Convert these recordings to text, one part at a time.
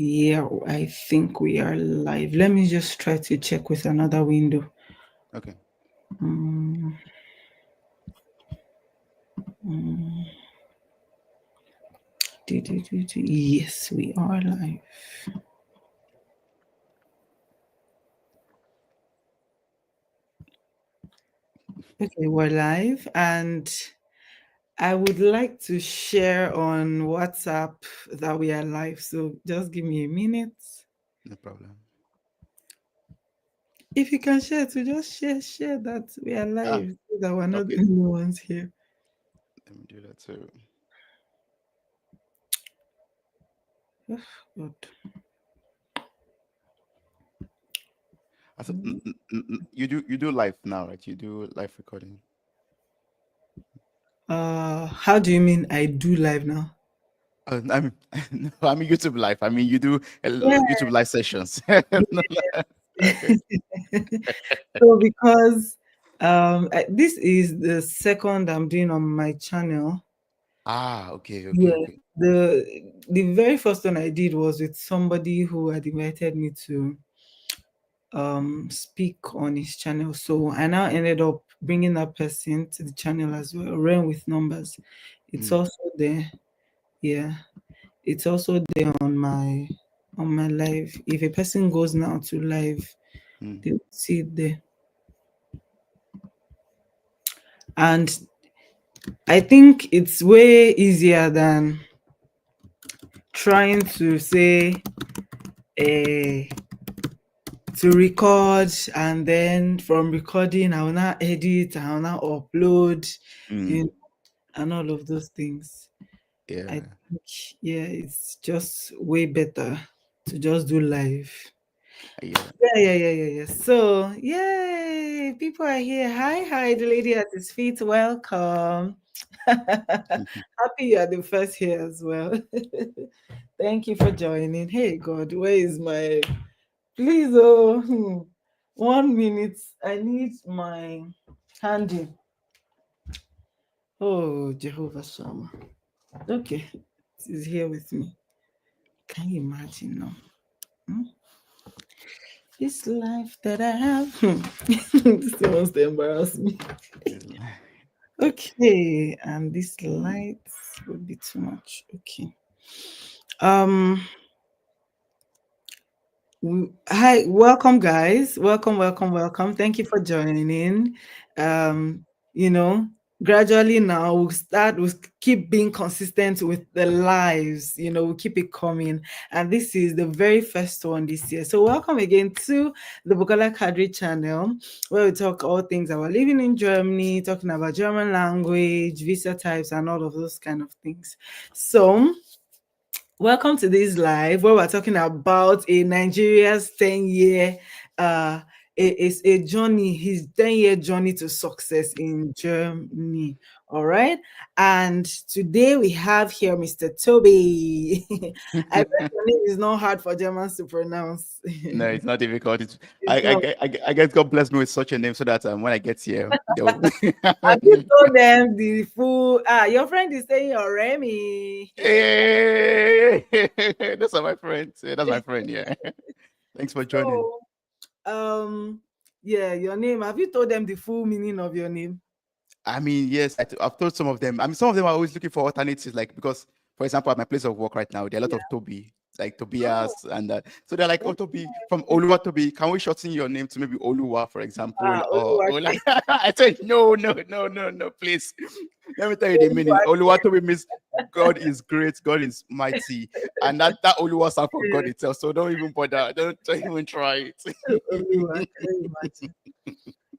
Yeah, I think we are live. Let me just try to check with another window. Okay. Mm, Yes, we are live. Okay, we're live, and I would like to share on WhatsApp that we are live. So just give me a minute. No problem. If you can share, to just share that we are Ah, live, so that we're not the okay. only ones here. Let me do that too. Oh, God. I said, you do live now, right? You do live recording. How do you mean I do live now? I mean, no, I mean YouTube live. I mean, you do Yeah. YouTube live sessions. No, okay. So because this is the second I'm doing on my channel. Ah, okay, okay, Yeah. okay. The very first one I did was with somebody who had invited me to speak on his channel. So I now ended up bringing that person to the channel as well. Ran with numbers. It's Mm, also there. Yeah. It's also there on my live. If a person goes now to live, mm, they'll see it there. And I think it's way easier than trying to say uh, to record, and then from recording I will now edit, I will now upload, you know, mm. and all of those things. I Yeah, think, yeah, it's just way better to just do live. yeah. Yeah. So, yay, people are here. Hi, the lady at his feet. Welcome. Happy you are the first here as well. Thank you for joining. Hey, God, where is my. Please, 1 minute. I need my handy. Oh, Jehovah Shammah. Okay, it is here with me. Can you imagine now? Hmm? This life that I have. This thing wants to embarrass me. Okay, and this lights would be too much. Okay. Um. Hi, welcome, guys. Welcome. Thank you for joining. Um. You know, gradually now we'll keep being consistent with the lives. We'll keep it coming, and this is the very first one this year. So welcome again to the Bukola Kadri channel, where we talk all things about living in Germany, talking about German language, visa types, and all of those kind of things. So, welcome to this live where we're talking about a Nigeria's 10-year a journey, his 10-year journey to success in Germany. All right. And today we have here Mr. Toby. I bet your name is not hard for Germans to pronounce. No, it's not difficult. It's, It's not. I guess God bless me with such a name so that when I get here, they'll. Have you told them the full your friend is saying Remy? Hey, those are my friends. That's my friend. Yeah. Thanks for joining. So Um, yeah, your name. Have you told them the full meaning of your name? I mean, yes, I've told some of them. I mean, some of them are always looking for alternatives, like because, for example, at my place of work right now, there are a lot Yeah. of Toby, like Oh, Tobias, and so they're like, "Oh, Toby, from okay. Oluwa Toby, can we shorten your name to maybe Oluwa, for example?" Or Ola. Oluwake. I said, no, please. Let me tell you the meaning. Oluwa Toby means God is great, God is mighty, and that Oluwa stands for God itself. So don't even bother, don't even try Oluwa. it. Can you imagine?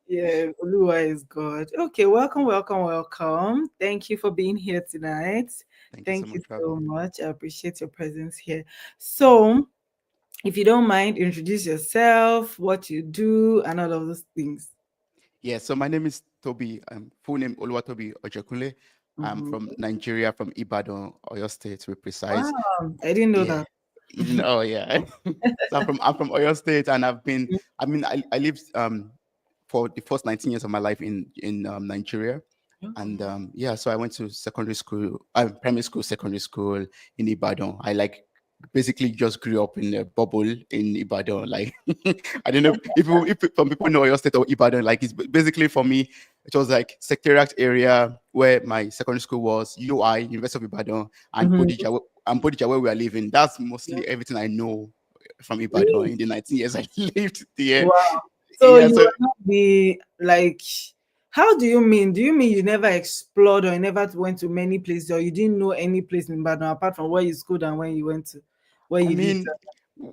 Yeah, Oluwa is God. Okay, welcome. Thank you for being here tonight. Thank you so Thank you much for so having me. much. I appreciate your presence here. So, if you don't mind, introduce yourself, what you do, and all of those things. Yeah, so my name is Toby. Full name Oluwatobi Ojekunle. I'm Mhm. from Nigeria, from Ibadan, Oyo State, to be precise. Wow, I didn't know Yeah, that. you didn't. Oh, yeah. So I'm from Oyo State, and I've been. I mean, I lived for the first 19 years of my life in Nigeria, and yeah. So I went to secondary school, primary school, secondary school in Ibadan. I like basically just grew up in a bubble in Ibadan. Like I don't know if some people know your state of Ibadan. Like it's basically for me, it was like secretariat area where my secondary school was, UI, University of Ibadan, and Mhm. Bodija where we are living. That's mostly everything I know from Ibadan Really? in the 19 years I lived there. Wow. So Yeah, you so were not the like. How do you mean? Do you mean you never explored or you never went to many places or you didn't know any place in Ibadan apart from where you schooled and when you went to where I you did? mean,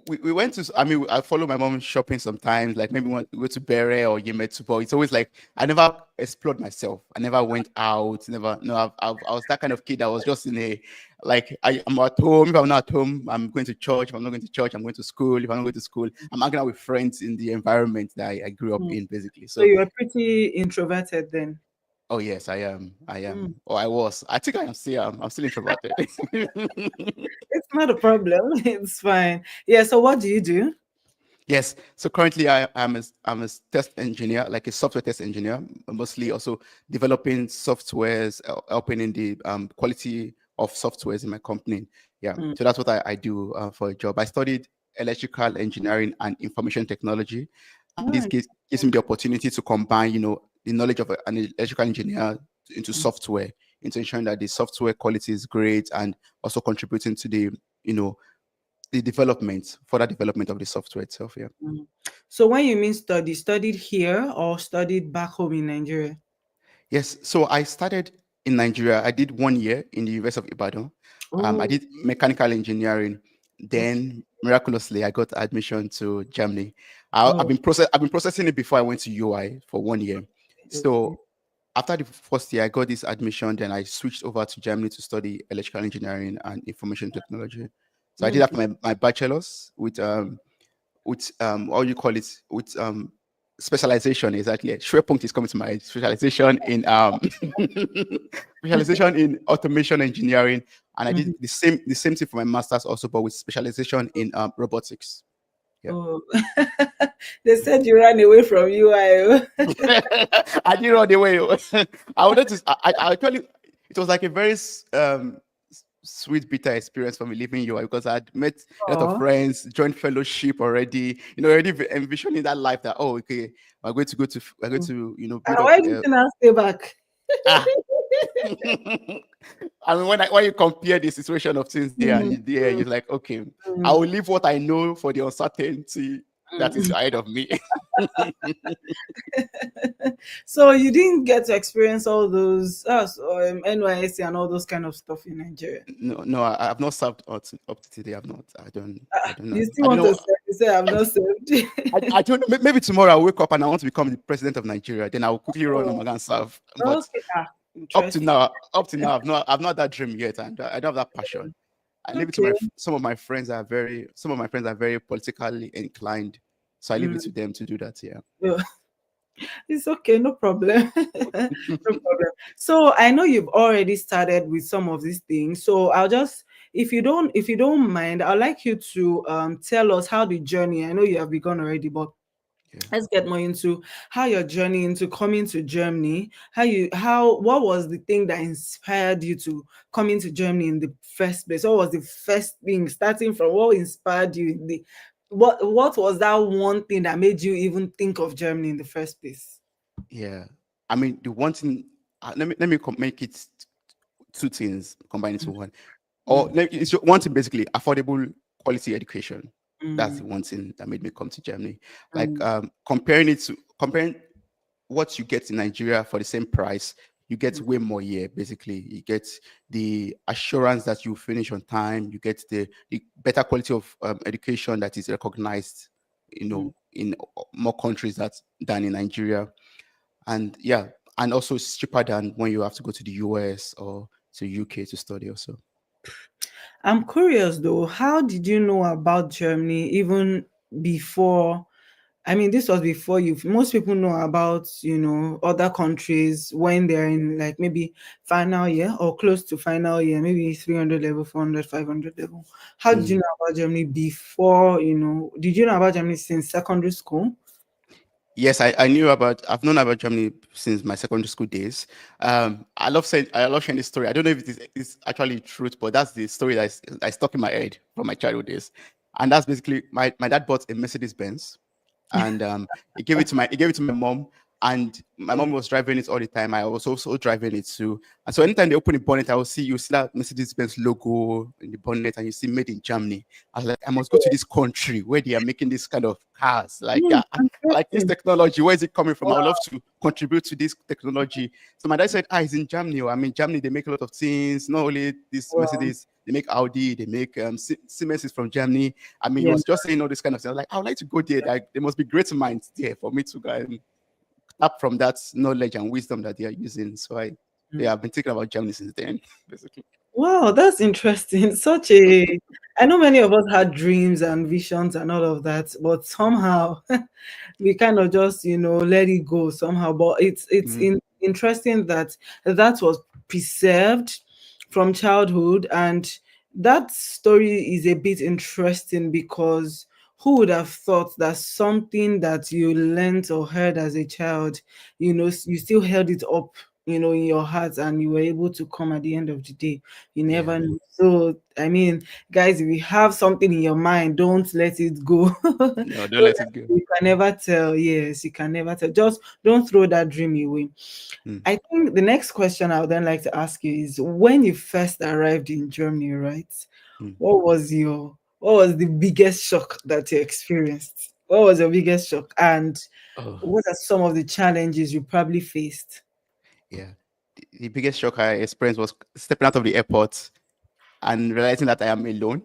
we went to. I mean, I follow my mom shopping sometimes. Like maybe we go to Bere or Yemetu, but it's always like I never explored myself. I never went out. Never. No, I was that kind of kid that was just in a like I'm at home. If I'm not at home, I'm going to church. If I'm not going to church, I'm going to school. If I'm not going to school, I'm hanging out with friends in the environment that I grew up Hmm. in, basically. So So, you were pretty introverted then. oh yes, I am. I Hmm. am. Or I was. I think I am still. I'm still introverted. It's not a problem. It's fine. Yeah. So what do you do? Yes. So currently, I'm a test engineer, like a software test engineer, mostly also developing softwares, helping in the quality of softwares in my company. Yeah. Hmm. So that's what I do for a job. I studied electrical engineering and information technology, and this Nice. gives me the opportunity to combine, the knowledge of an electrical engineer into Hmm. software, into ensuring that the software quality is great, and also contributing to you know, the development, further development of the software itself. Yeah. Hmm. So when you mean study, studied here or studied back home in Nigeria? Yes. So I started in Nigeria. I did 1 year in the University of Ibadan. I Oh, did mechanical engineering. okay. Then miraculously, I got admission to Germany. Oh, I've been processing it before I went to UI for 1 year. okay. So after the first year, I got this admission. Then I switched over to Germany to study electrical engineering and information technology. So I did Mm. have my bachelor's with what you call it with specialization. Exactly, SharePoint is coming to my specialization in specialization in automation engineering, and I did Mhm. the same thing for my master's also, but with specialization in robotics. Yeah. Oh, they said you ran away from UI. I did run away. I wanted to. I actually, it was like a very sweet, bitter experience for me leaving UI because I'd met a lot of Oh, friends, joined fellowship already. Already envisioning that life that okay, we're going to and build up. why did you not stay back? Ah. I mean, when you compare the situation of things there Mm, and there, mm, you're like, okay, I mm, will leave what I know for the uncertainty that is mm. ahead of me. So you didn't get to experience all those NYSC and all those kind of stuff in Nigeria. No, no, I have not served up to today. I've not. I don't know. You still I don't want to know. say, you say I'm not saved. I don't know. Maybe tomorrow I'll wake up and I want to become the president of Nigeria. Then I'll quickly run Oh, and and serve. But okay. Ah, up to interesting. now, I've not that dream yet, and I don't have that passion. I leave it to Okay. some of my friends are very politically inclined, so I leave it Mm. to them to do that. Yeah. Oh, it's okay, no problem. No problem. So I know you've already started with some of these things. So I'll just, if you don't mind, I'd like you to tell us how the journey. I know you have begun already, but Yeah. let's get more into how your journey into coming to Germany. How what was the thing that inspired you to come into Germany in the first place? What was the first thing starting from what inspired you in the what was that one thing that made you even think of Germany in the first place? Yeah. I mean, the one thing. Let me make it two things combined into one. Or Mm, it's one thing basically affordable quality education. That's mm, the one thing that made me come to Germany. Like mm, comparing what you get in Nigeria for the same price, you get mm, way more here. Basically, you get the assurance that you finish on time. You get the better quality of education that is recognized, mm. in more countries than in Nigeria. And yeah, and also it's cheaper than when you have to go to the US or to UK to study. Also, I'm curious though, how did you know about Germany even before? I mean, this was before you. Most people know about, other countries when they're in like maybe final year or close to final year, maybe 300 level, 400, 500 level. How did you Mm. know about Germany before, did you know about Germany since secondary school? Yes, I knew about. I've known about Germany since my secondary school days. I love sharing this story. I don't know if it's actually truth, but that's the story that's stuck in my head from my childhood days. And that's basically my dad bought a Mercedes Benz, and he gave it to my mom, and my Yeah. mom was driving it all the time. I was also driving it too. And so anytime they open the bonnet, you see that Mercedes Benz logo in the bonnet, and you see made in Germany. I was like, I must go to this country where they are making this kind of cars. Like, I like this Interesting. technology. Where is it coming from? I would Wow. love to contribute to this technology. So my dad said, it's in Germany. I mean, Germany, they make a lot of things. Not only this Wow. Mercedes, they make Audi, they make Siemens is from Germany. I mean, he Yeah. was just saying all this kind of stuff. Like, I would like to go there. Like, there must be great minds there for me to go and tap from that knowledge and wisdom that they are using. So Mm. I've been thinking about Germany since then, basically. Wow, that's interesting. Such a, I know many of us had dreams and visions and all of that, but somehow we kind of just, let it go somehow. But Mm, interesting that that was preserved from childhood, and that story is a bit interesting because who would have thought that something that you learned or heard as a child, you still held it up, in your heart, and you were able to come at the end of the day. You yeah. never know. So, I mean, guys, if you have something in your mind, don't let it go. No, don't let it go. You can never tell. Yes, you can never tell. Just don't throw that dream away. Mm, I think the next question I would then like to ask you is, when you first arrived in Germany, right? mm. What was the biggest shock that you experienced? What was your biggest shock? And Oh, what are some of the challenges you probably faced? yeah. The biggest shock I experienced was stepping out of the airport and realizing that I am alone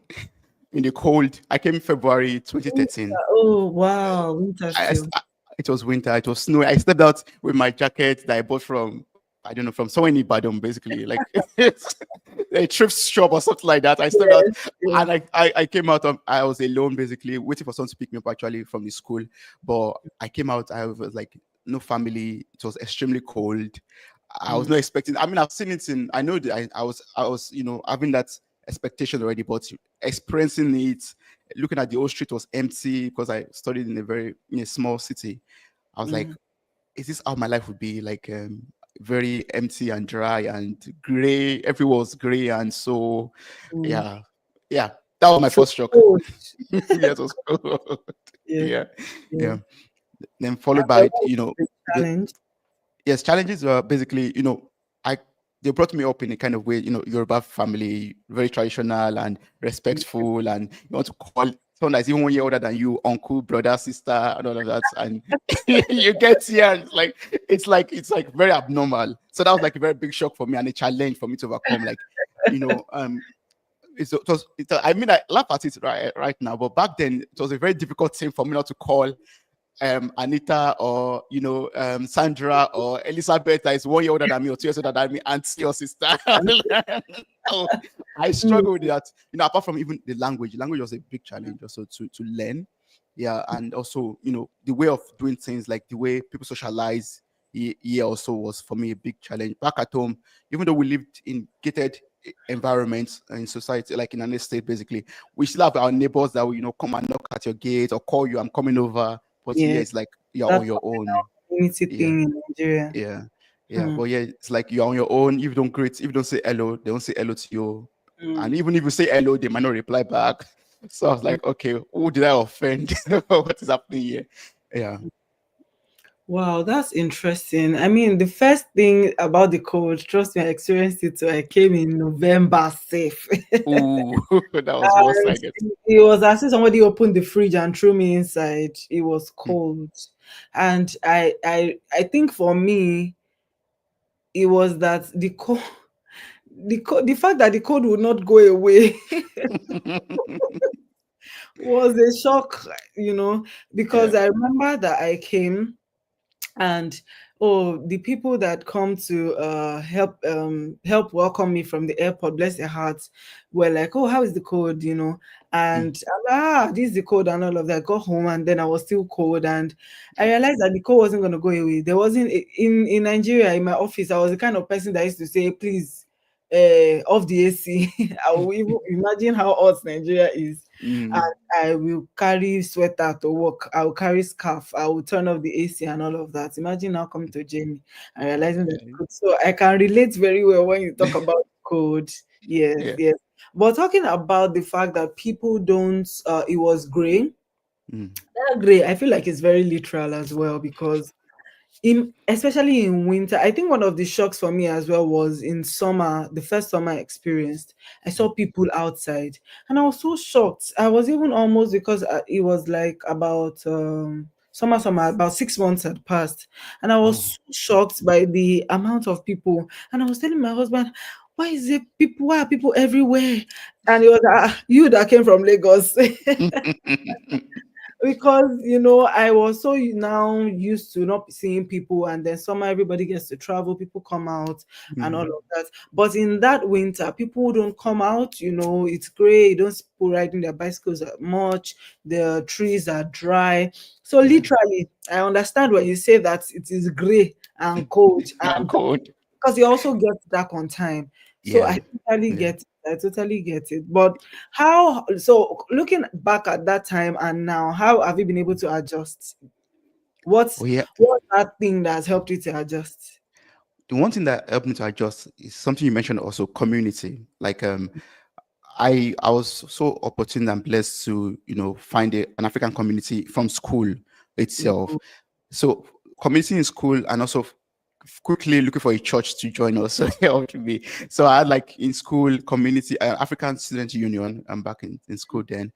in the cold. I came in February 2013. Oh, wow, winter I, I, still. I- it was winter. It was snowy. I stepped out with my jacket that I bought from, I don't know, from somewhere in Ibadan, basically, like a thrift shop or something like that. I stepped out Yes, yes. and I came out. I was alone, basically, waiting for someone to pick me up actually from the school. But I came out. I was like no family. It was extremely cold. I was Mm, not expecting. I mean, I've seen it in. I know that I was, having that expectation already, but experiencing it, looking at the whole street was empty because I studied in a small city. I was like, mm, is this how my life would be? Like, very empty and dry and gray. Everywhere was gray, and so mm. yeah, yeah. That was my So first shock. cold. Yeah, it was cold. Yeah, Yeah, yeah. yeah. Then And followed then by, what was the the challenge? yes, challenges were basically, I they brought me up in a kind of way, Yoruba family, very traditional and respectful, and you want to call someone that's even 1 year older than you, uncle, brother, sister, and all of that. And you get here, and it's like very abnormal. So that was like a very big shock for me and a challenge for me to overcome. Like, you know, um, I mean, I laugh at it right now, but back then it was a very difficult thing for me not to call Anita or Sandra or Elizabeth that is 1 year older than me or 2 years older than me, auntie or sister. So I Mm, struggle with that. Apart from even the language was a big challenge also to learn. Yeah, and also the way of doing things, like the way people socialize. Here also was for me a big challenge. Back at home, even though we lived in gated environments in society, like in an estate, basically, we still have our neighbors that will come and knock at your gate or call you, I'm coming over. But here yes, it's like you're that on your own. community Yeah, thing in Nigeria. yeah, yeah. Hmm, But yeah, it's like you're on your own. If you don't greet, if you don't say hello, they don't say hello to you. And hmm, even if you say hello, they might not reply back. So I was hmm. like, okay, who did I offend? What is happening here? Yeah. Wow, that's interesting. I mean, the first thing about the cold, trust me, I experienced it. So I came in November safe. Ooh, that was worse, And I guess. it was as if somebody opened the fridge and threw me inside. It was Hmm. cold. And I think for me, it was that the fact that the cold would not go away was a shock, because Yeah. I remember that I came, and the people that come to help welcome me from the airport, bless their hearts, were like, "Oh, how is the code?" Hmm. And this is the code and all of that. I got home, and then I was still cold, and I realized that the code wasn't going to go away. There wasn't in Nigeria, in my office, I was the kind of person that used to say, "Please, off the AC. I will even imagine how hot Nigeria is. And Mm. I will carry sweater to work. I will carry scarf. I will turn off the AC and all of that. Imagine now coming to Jamie and realizing that Okay. code. So I can relate very well when you talk about code. Yes, Yeah. yes. But talking about the fact that people don't, it was gray. Mm. That gray, I feel like it's very literal as well because especially in winter, I think one of the shocks for me as well was in summer, the first summer I experienced. I saw people outside and I was so shocked. I was even almost, because it was like about summer about 6 months had passed, and I was Oh. so shocked by the amount of people. And I was telling my husband, why is it people, why are people everywhere? And it was you that came from Lagos. Because I was so now used to not seeing people, and then summer everybody gets to travel, people come out and all Mm. of that. But in that winter, people don't come out. It's gray. You don't see people riding their bicycles that much. The trees are dry. So Yeah. literally, I understand when you say that it is gray and cold, Not and good. because you also get dark on time. So Yeah. I totally Yeah. get it. I totally get it. But how, so looking back at that time and now, how have you been able to adjust? Oh What's yeah. what's that thing that has helped you to adjust? The one thing that helped me to adjust is something you mentioned also, community. Like I was so opportune and blessed to find an African community from school itself. Mm, So community in school, and also quickly looking for a church to join us. So helped me. So I had, like, in school, community, African Student Union. I'm back in school then.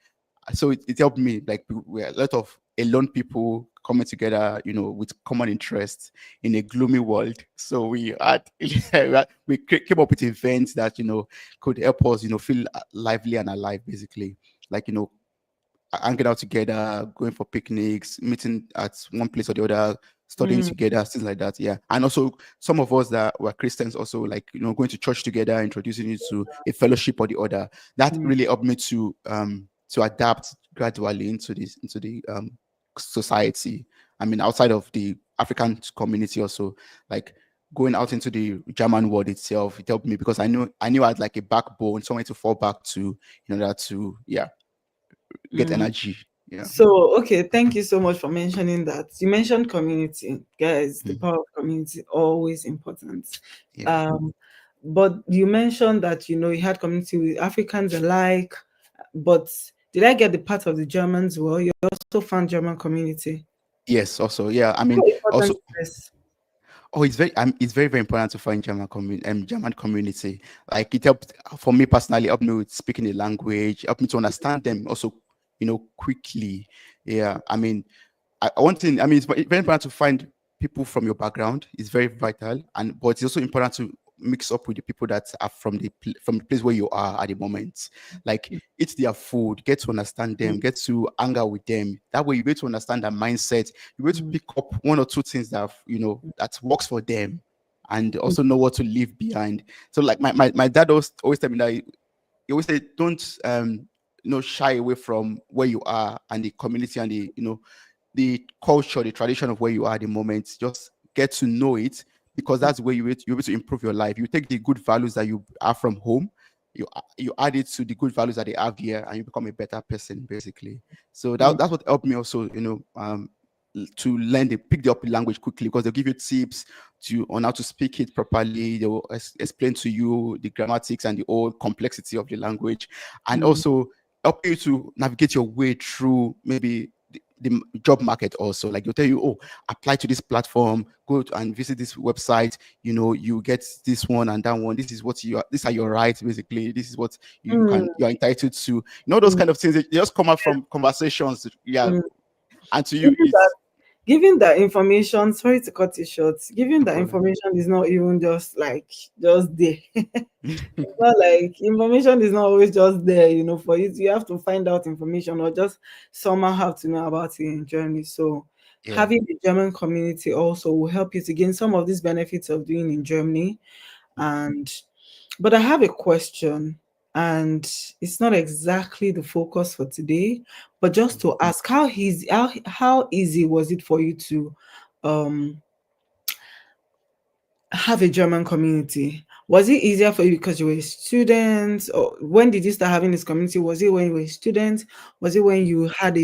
So it helped me. Like, we are a lot of alone people coming together, with common interests in a gloomy world. So we had came up with events that could help us feel lively and alive, basically. Like, hanging out together, going for picnics, meeting at one place or the other, studying mm, together, things like that. Yeah. And also, some of us that were Christians also, like, going to church together, introducing you to a fellowship or the other. That mm, really helped me to adapt gradually into the society. I mean, outside of the African community also, like, going out into the German world itself, it helped me because I knew I had, like, a backbone, somewhere to fall back to in order to, yeah, get mm. energy. Yeah. So, okay, thank you so much for mentioning that. You mentioned community, guys. The Mm. power of community always important. Yeah. Um, but you mentioned that you had community with Africans alike. But did I get the part of the Germans well? You also found German community. Yes. Also, yeah. I How mean, important also, is this? oh, it's very, very important to find German community. Like, it helped for me personally, helped me with speaking the language, helped me to understand them also, quickly. Yeah. I mean, one thing, I mean, it's very important to find people from your background. It's very vital, but it's also important to mix up with the people that are from the place where you are at the moment. Like, eat their food, get to understand them, Mm, get to hang out with them. That way, you get to understand their mindset. You get to mm, pick up one or two things that that works for them, and mm, also know what to leave behind. So, like, my dad always tell me that he always say, don't shy away from where you are and the community and the culture, the tradition of where you are at the moment. Just get to know it, because mm, that's where you're able to improve your life. You take the good values that you have from home, you add it to the good values that they have here, and you become a better person, basically. So mm, that's what helped me also, to learn the pick the up language quickly, because they'll give you tips on how to speak it properly. They will explain to you the grammatics and the whole complexity of the language, and mm, also help you to navigate your way through maybe the job market also. Like, they'll tell you, oh, apply to this platform, and visit this website, you get this one and that one, this is what these are your rights, basically, this is what mm, you're entitled to, those mm, kind of things. They just come out from conversations. Yeah. mm. And to you, Given that, it's giving that information, sorry to cut it short, giving no that problem. information is not even just like just there. Not like information is not always just there, for you. You have to find out information or just somehow have to know about it in Germany. So Yeah. having the German community also will help you to gain some of these benefits of doing in Germany. And but I have a question, and it's not exactly the focus for today, but just to ask, how easy was it for you to um have a German community? Was it easier for you because you were a student, or when did you start having this community? Was it when you were a student? Was it when you had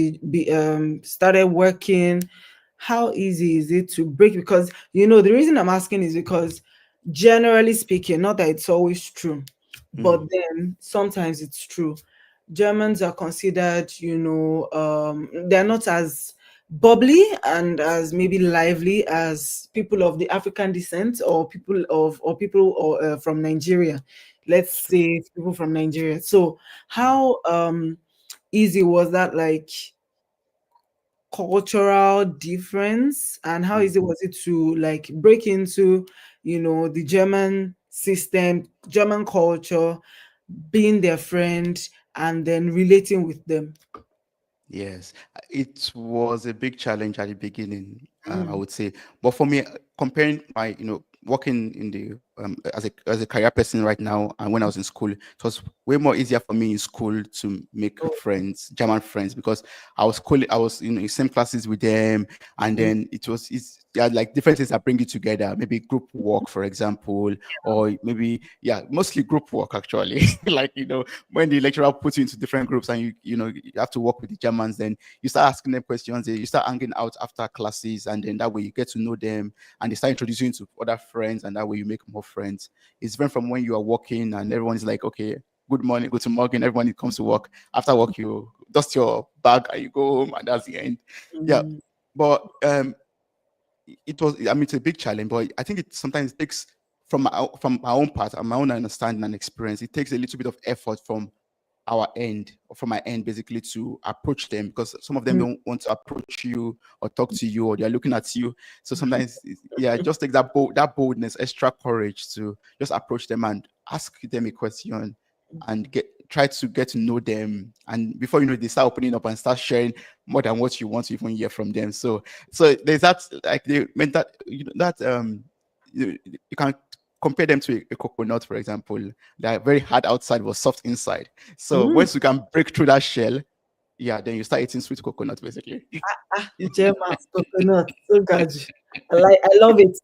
started working? How easy is it to break? Because the reason I'm asking is because generally speaking, not that it's always true, but Mm, then sometimes it's true. Germans are considered, they're not as bubbly and as maybe lively as people of the African descent, or people from Nigeria. Let's it's true. say people from Nigeria. So how easy was that, like, cultural difference, and how Mm. easy was it to like break into the German system, German culture, being their friend, and then relating with them? Yes, it was a big challenge at the beginning, I Mm, would say. But for me, comparing my, working in the as a career person right now, and when I was in school, it was way more easier for me in school to make oh, friends, German friends, because I was in same classes with them, and mm, then it's yeah, like different things that bring you together. Maybe group work, for example, or maybe yeah, mostly group work actually. Like when the lecturer puts you into different groups and you have to work with the Germans, then you start asking them questions, you start hanging out after classes, and then that way you get to know them, and they start introducing you to other friends, and that way you make more friends. It's different from when you are working and everyone is like, okay, good morning, good to morning, everyone comes to work. After work, you dust your bag and you go home, and that's the end. Yeah. mm, But it was, I mean, it's a big challenge, but I think it sometimes takes from my own part and my own understanding and experience, it takes a little bit of effort from our end, or from my end, basically, to approach them, because some of them mm, don't want to approach you or talk to you, or they're looking at you. So sometimes yeah, just take that boldness, extra courage to just approach them and ask them a question, and try to get to know them, and before you know it, they start opening up and start sharing more than what you want to even hear from them. So there's that, like, they meant that that you can compare them to a coconut, for example. They're very hard outside but soft inside. So mm. once you can break through that shell, yeah, then you start eating sweet coconut, basically. German coconut, so good. I love it.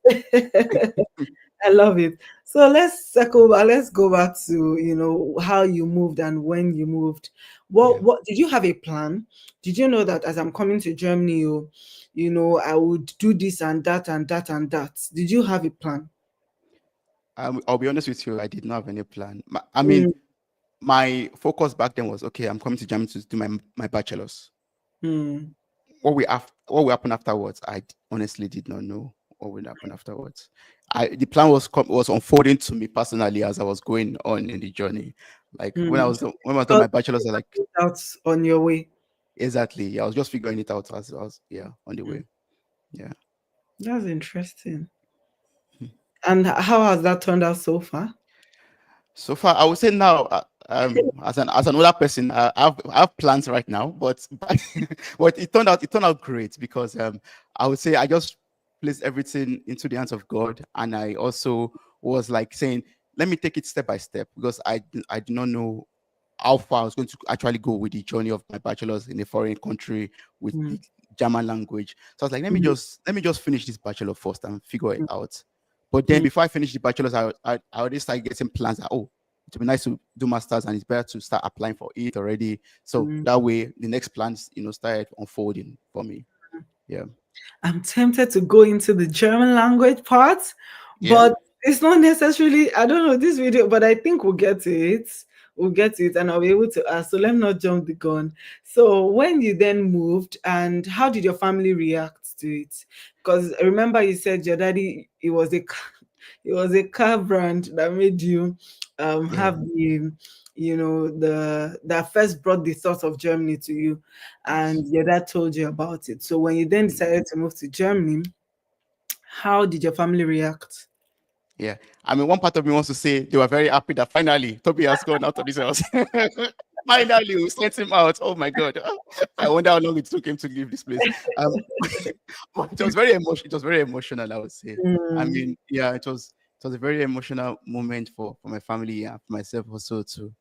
I love it. So let's circle back. Let's go back to how you moved and when you moved. Yeah. What did you have a plan? Did you know that as I'm coming to Germany, I would do this and that and that and that? Did you have a plan? I'll be honest with you, I did not have any plan. I mean, Mm, my focus back then was, okay, I'm coming to Germany to do my bachelor's. mm, What will happen afterwards, honestly did not know what would happen afterwards. The plan was unfolding to me personally as I was going on in the journey. Like when mm. I was doing Because my bachelor's, I like, you out on your way. exactly, I was just figuring it out as I was, yeah, on the Mm, way. Yeah. that's interesting. Hmm. And how has that turned out so far? So far, I would say now, as an older person, I have plans right now, but it turned out great, because I would say I just placed everything into the hands of God, and I also was like saying, let me take it step by step, because I do not know how far I was going to actually go with the journey of my bachelor's in a foreign country with Mm, the German language. So I was like, mm, let me just finish this bachelor first and figure it mm, out. But then mm, before I finished the bachelor's, I already started getting plans that, oh, it would be nice to do masters, and it's better to start applying for it already. So mm. that way the next plans, started unfolding for me. Yeah. I'm tempted to go into the German language part, Yeah. but it's not necessarily, I don't know this video, but I think we'll get to it. We'll get to it and I'll be able to ask. So let me not jump the gun. So when you then moved, and how did your family react to it? Because remember you said your daddy, it was a car brand that made you Yeah. have the that first brought the thought of Germany to you, Yes. and your dad told you about it. So when you then Mm. decided to move to Germany, how did your family react? Yeah. I mean, one part of me wants to say they were very happy that finally Toby has gone out of this house. Finally, we sent him out. Oh my God. I wonder how long it took him to leave this place. But it was very emotional. It was very emotional, I would say. I Mm, mean, yeah, it was a very emotional moment for my family and for myself also, to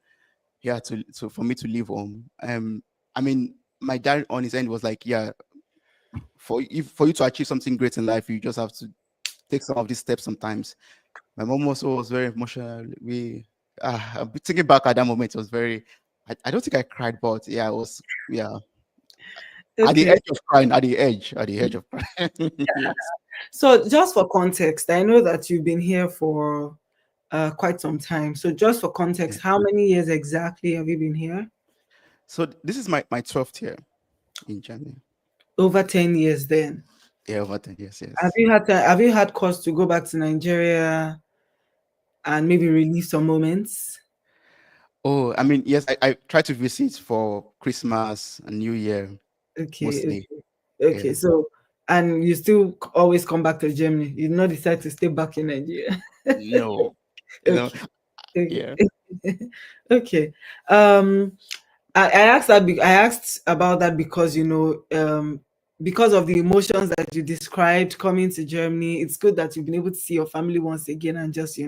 yeah, to for me to leave home. I mean, my dad on his end was like, yeah, for you to achieve something great in life, you just have to take some of these steps sometimes. My mom also was very emotional. I'm thinking back at that moment, it was very. I don't think I cried, but yeah, it was. Yeah, at the Okay. edge of crying, at the edge of crying. Yes. So just for context, I know that you've been here for quite some time. So just for Yeah. context, how many years exactly have you been here? So this is my 12th year in Germany. Over 10 years then. Yeah, over 10 years. Have Yes. you had have you had cause to go back to Nigeria and maybe relive some moments? Oh, I mean, yes, I try to visit for Christmas and New Year Okay, mostly. okay, okay. Yeah. So, and you still always come back to Germany. You did not decide to stay back in Nigeria. No, you know. Okay, okay, Yeah. okay. Um, I asked that. I asked about that because because of the emotions that you described coming to Germany. It's good that you've been able to see your family once again and just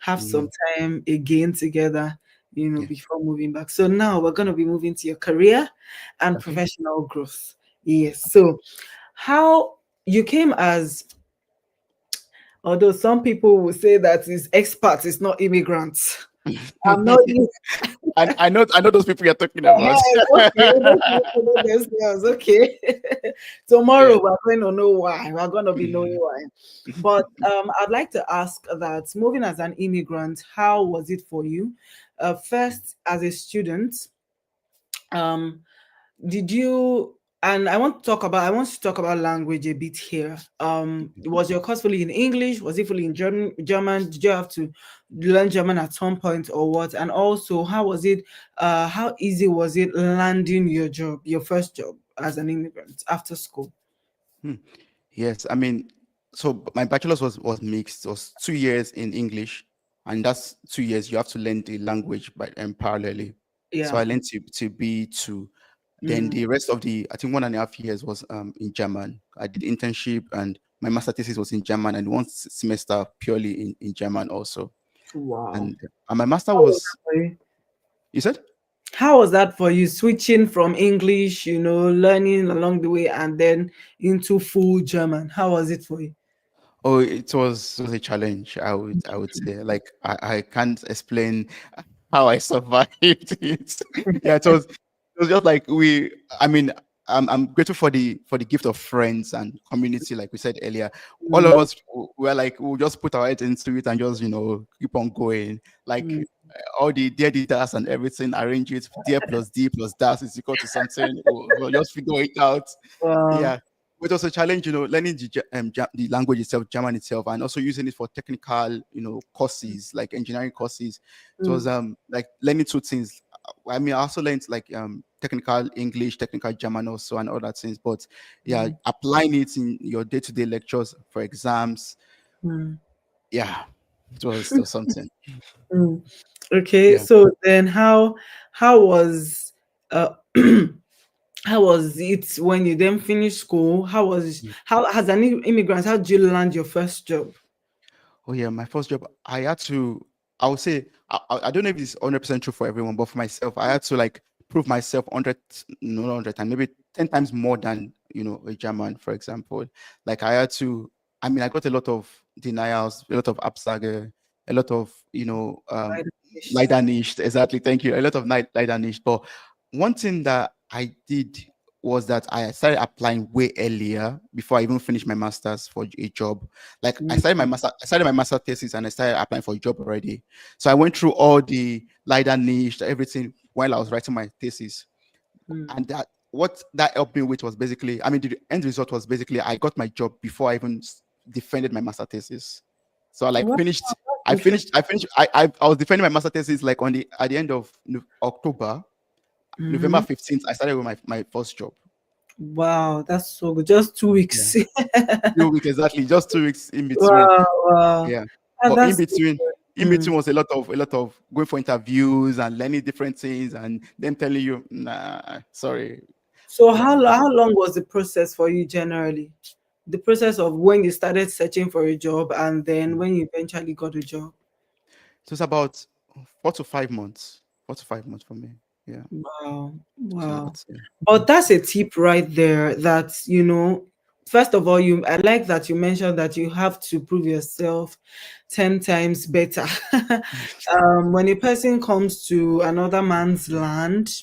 have some Mm, time again together. yeah. Before moving back. So now we're gonna be moving to your career and Okay. professional growth. Yes. So how you came as, although some people will say that is expats, it's not immigrants. I'm not. And I know those people you're talking about. Okay, those people know themselves. Okay. Yeah. Tomorrow we're going to know why. We're going to be knowing why. But I'd like to ask that moving as an immigrant, how was it for you? First, as a student, um, did you and I want to talk about language a bit here. Was your course fully in English? Was it fully in German? Did you have to learn German at some point or what? And also, how was it how easy was it landing your first job as an immigrant after school? Hmm. Yes, I mean, so my bachelor's was mixed. It was 2 years in English, and that's 2 years you have to learn the language by parallelly. So I Yeah. learned to B2. Then Mm. the rest of the I think 1.5 years was in German. I did internship and my master thesis was in German and one semester purely in German also. Wow. And my master How was was, that for you? you said? How was that for you, switching from English, learning along the way and then into full German? How was it for you? Oh, it was a challenge. I would say. Like I can't explain how I survived it. Yeah, it was just like I mean, I'm grateful for the gift of friends and community, like we said earlier. All of Mm, us were like we'll just put our heads into it and just keep on going. Like mm. all the D das and everything, arrange it. D plus D plus das is equal to something. We'll just figure it out. Wow. Yeah. It was a challenge, learning the language itself, German itself, and also using it for technical, courses like engineering courses. It was Mm, like learning two things. I mean, I also learned like technical English, technical German also, and other things. But yeah, mm, applying it in your day-to-day lectures for exams, mm, yeah, it was something. mm. Okay, Yeah. so then how was uh how was it when you then finished school? How as an immigrant, how did you land your first job? Oh yeah, my first job, I had to. I would say I don't know if it's 100% true for everyone, but for myself, I had to like prove myself 100, no 100 times, maybe 10 times more than a German, for example. Like I had to. I mean, I got a lot of denials, a lot of Absage, a lot of Right. Finished. leider nicht. Exactly, thank you. A lot of leider nicht. But one thing that I did was that I started applying way earlier before I even finished my masters for a job. Like Mm, I started my master thesis and I started applying for a job already. So I went through all the LiDAR niche, everything while I was writing my thesis. mm. And what that helped me with was basically, I mean, the end result was basically I got my job before I even defended my master thesis. So I like Wow, finished, that's interesting. I was defending my master thesis like at the end of October, November Mhm. 15th, I started with my first job. Wow, that's so good. Just two Yeah. weeks. 2 weeks exactly, just 2 weeks in between. Wow, wow. Yeah. Ah, But that's so good. in Mm. between was a lot of going for interviews and learning different things and them telling you, nah, sorry. So Yeah. how long was the process for you generally? The process of when you started searching for a job and then Mm. when you eventually got a job. So it's about 4 to 5 months. 4 to 5 months for me. Yeah. Wow, It's a wow. lot. Yeah. But that's a tip right there that, first of all, I like that you mentioned that you have to prove yourself 10 times better. When a person comes to another man's land,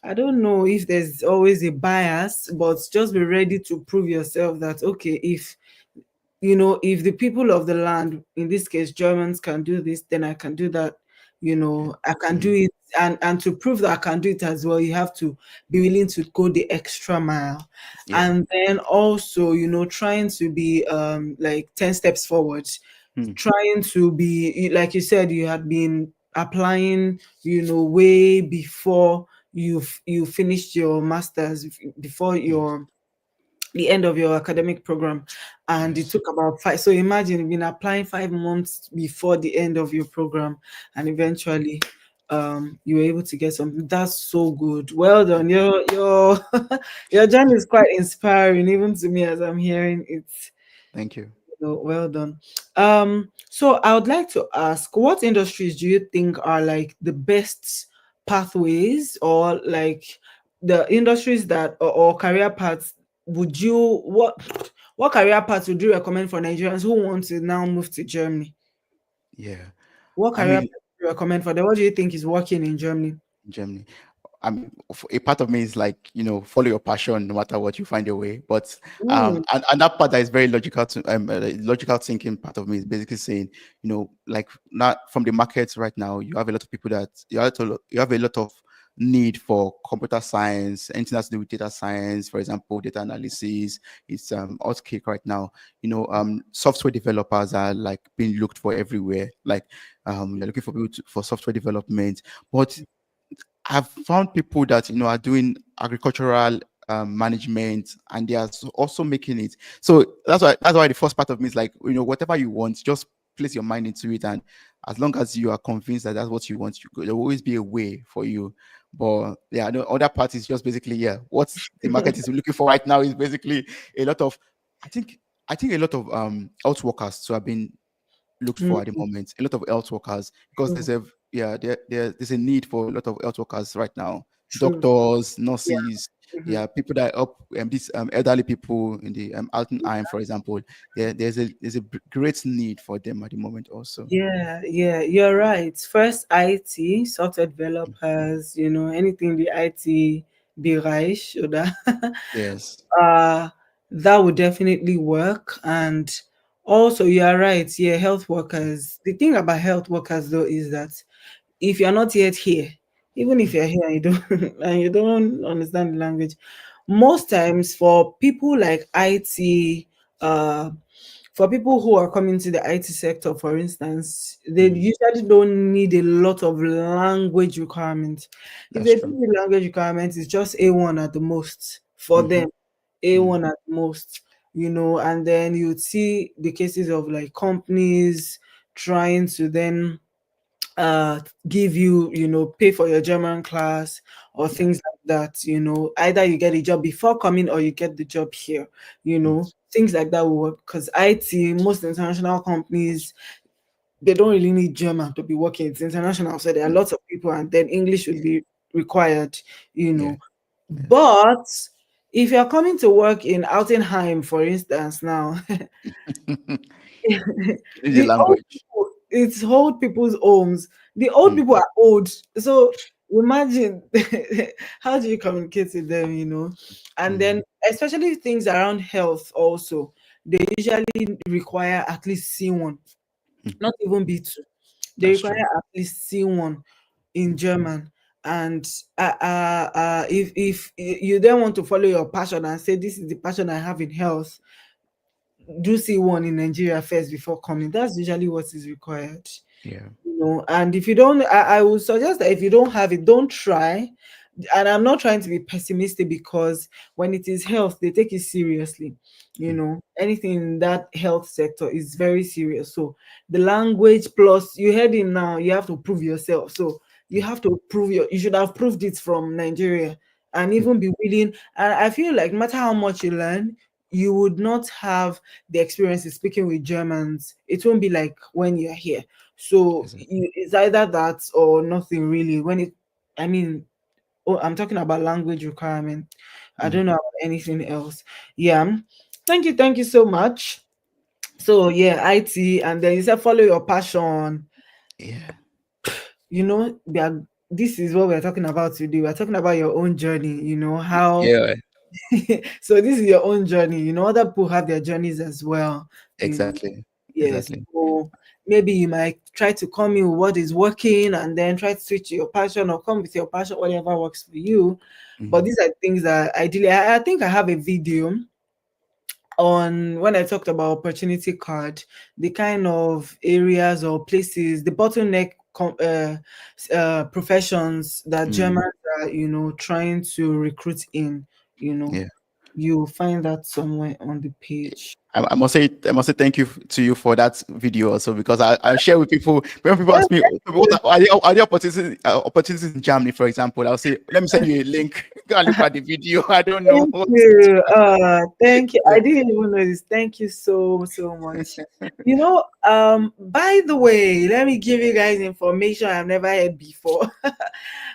I don't know if there's always a bias, but just be ready to prove yourself that, okay, if the people of the land, in this case Germans, can do this, then I can do that. I can do Mm, it. And to prove that I can do it as well, you have to be willing to go the extra mile. yeah. And then also, trying to be like 10 steps forward, Mm, trying to be, like you said, you had been applying, way before you finished your masters, before yes. your the end of your academic program, and it Yes. took about five. So imagine you've been applying 5 months before the end of your program, and eventually you were able to get something. That's so good. Well done. Your your journey is quite inspiring, even to me, as I'm hearing it. Thank you. Well done. So I would like to ask, what industries do you think are like the best pathways, or like the industries that, or career paths would you what career paths would you recommend for Nigerians who want to now move to Germany? Yeah. What I career mean, path do you recommend for them? What do you think is working in Germany? Germany. I mean, a part of me is like, follow your passion no matter what, you find your way. But Mm, and that part that is very logical to logical thinking part of me is basically saying, like, not from the markets right now, you have a lot of people that you have a lot of need for computer science, anything that's to do with data science, for example, data analysis. It's hot cake right now. Software developers are like being looked for everywhere. Like you're looking for people for software development. But I've found people that are doing agricultural management, and they are also making it. So that's why the first part of me is like, whatever you want, just place your mind into it, and as long as you are convinced that that's what you want, there will always be a way for you. But yeah, the other part is just basically, yeah, what the market is looking for right now is basically a lot of, I think I think a lot of health workers to have been looked for at the mm, moment. A lot of health workers, because true, there's a need for a lot of health workers right now. true. Doctors, Yeah. nurses, Mhm. yeah, people that help these elderly people in the Altenheim, for example. There's a great need for them at the moment also. Yeah, yeah, you're right. First, IT, software developers, anything the IT Bereich, oder? Yes. uh, that would definitely work. And also, you're right. Yeah, health workers. The thing about health workers, though, is that if you're not yet here, even if you're here and you don't and you don't understand the language, most times for people like IT, uh for people who are coming to the IT sector, for instance, they Mm, usually don't need a lot of language requirements. If that's they true. do the language requirements, it's just A1 at the most for Hmm. them, A1 at most, and then you'd see the cases of like companies trying to then give you, pay for your German class or Yeah. things like that. Either you get a job before coming or you get the job here. Mm, Things like that will work, because IT, most international companies, they don't really need German to be working. It's international, so there are mm, lots of people, and then English would yeah. be required. you Yeah. know Yes. but if you're coming to work in Altenheim, for instance, now, Use the the old language. people, it's old people's homes. The old Mm, people are old. So imagine, how do you communicate with them, And mm, then, especially things around health also, they usually require at least C1, mm. not even B2. They That's require true. at least C1 in Mm, German. And if you then want to follow your passion and say, this is the passion I have in health, do C1 in Nigeria first before coming. That's usually what is required. yeah. And if you don't, I would suggest that if you don't have it, don't try. And I'm not trying to be pessimistic, because when it is health, they take it seriously. Mm, Anything in that health sector is very serious. So the language, plus you heard him now, you have to prove yourself. So you mm, have to you should have proved it from Nigeria, and mm. even be willing. And I feel like no matter how much you learn, you would not have the experience of speaking with Germans. It won't be like when you're here. So Exactly. it's either that or nothing really. I mean, oh, I'm talking about language requirement. I Mm, don't know about anything else. Yeah. Thank you so much. So yeah, IT, and then you said follow your passion. Yeah. We are, this is what we're talking about today. We're talking about your own journey, how Yeah. so this is your own journey. Other people have their journeys as well. you know Exactly. yes. Exactly. So maybe you might try to come in with what is working and then try to switch to your passion, or come with your passion, whatever works for you. But Mhm. these are things that ideally, I think I have a video on when I talked about opportunity card, the kind of areas or places, the bottleneck professions that Mm. Germans are, trying to recruit in. You know, Yeah. you'll find that somewhere on the page. I must say thank you to you for that video also, because I share with people when people Oh, ask me, thank what you. are there opportunities in Germany, for example. I'll say, let me send you a link. Go and look at the video. I don't know Thank what you. Thank you. I to didn't even know this. Thank you so, so much. By the way, let me give you guys information I've never heard before.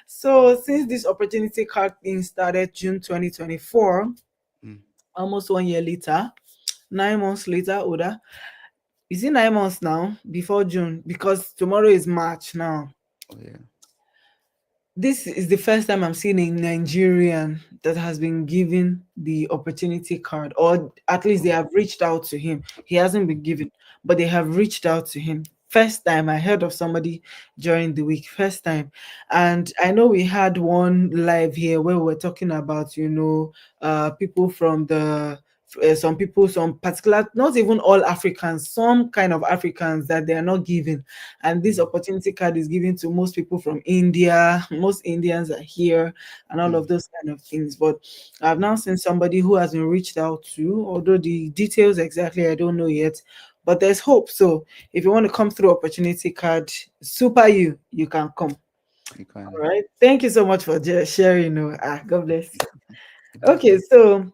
So, since this opportunity card thing started June 2024, Mm. almost 1 year later, 9 months later, Oda, is it 9 months now? Before June, because tomorrow is March now. Oh yeah. This is the first time I'm seeing a Nigerian that has been given the opportunity card, or at least they Oh. have reached out to him. He hasn't been given, but they have reached out to him. First time I heard of somebody during the week, first time. And I know we had one live here where we were talking about, people from some people, some particular, not even all Africans, some kind of Africans that they are not given, and this Mm. opportunity card is given to most people from India. Most Indians are here, and all of Mm. those kind of things. But I've Mm. now seen somebody who has been reached out to, although the details exactly I don't know yet, but there's hope. So if you want to come through opportunity card, super, you can come. You All can. right, thank you so much for sharing. God bless you. You're Okay, welcome. so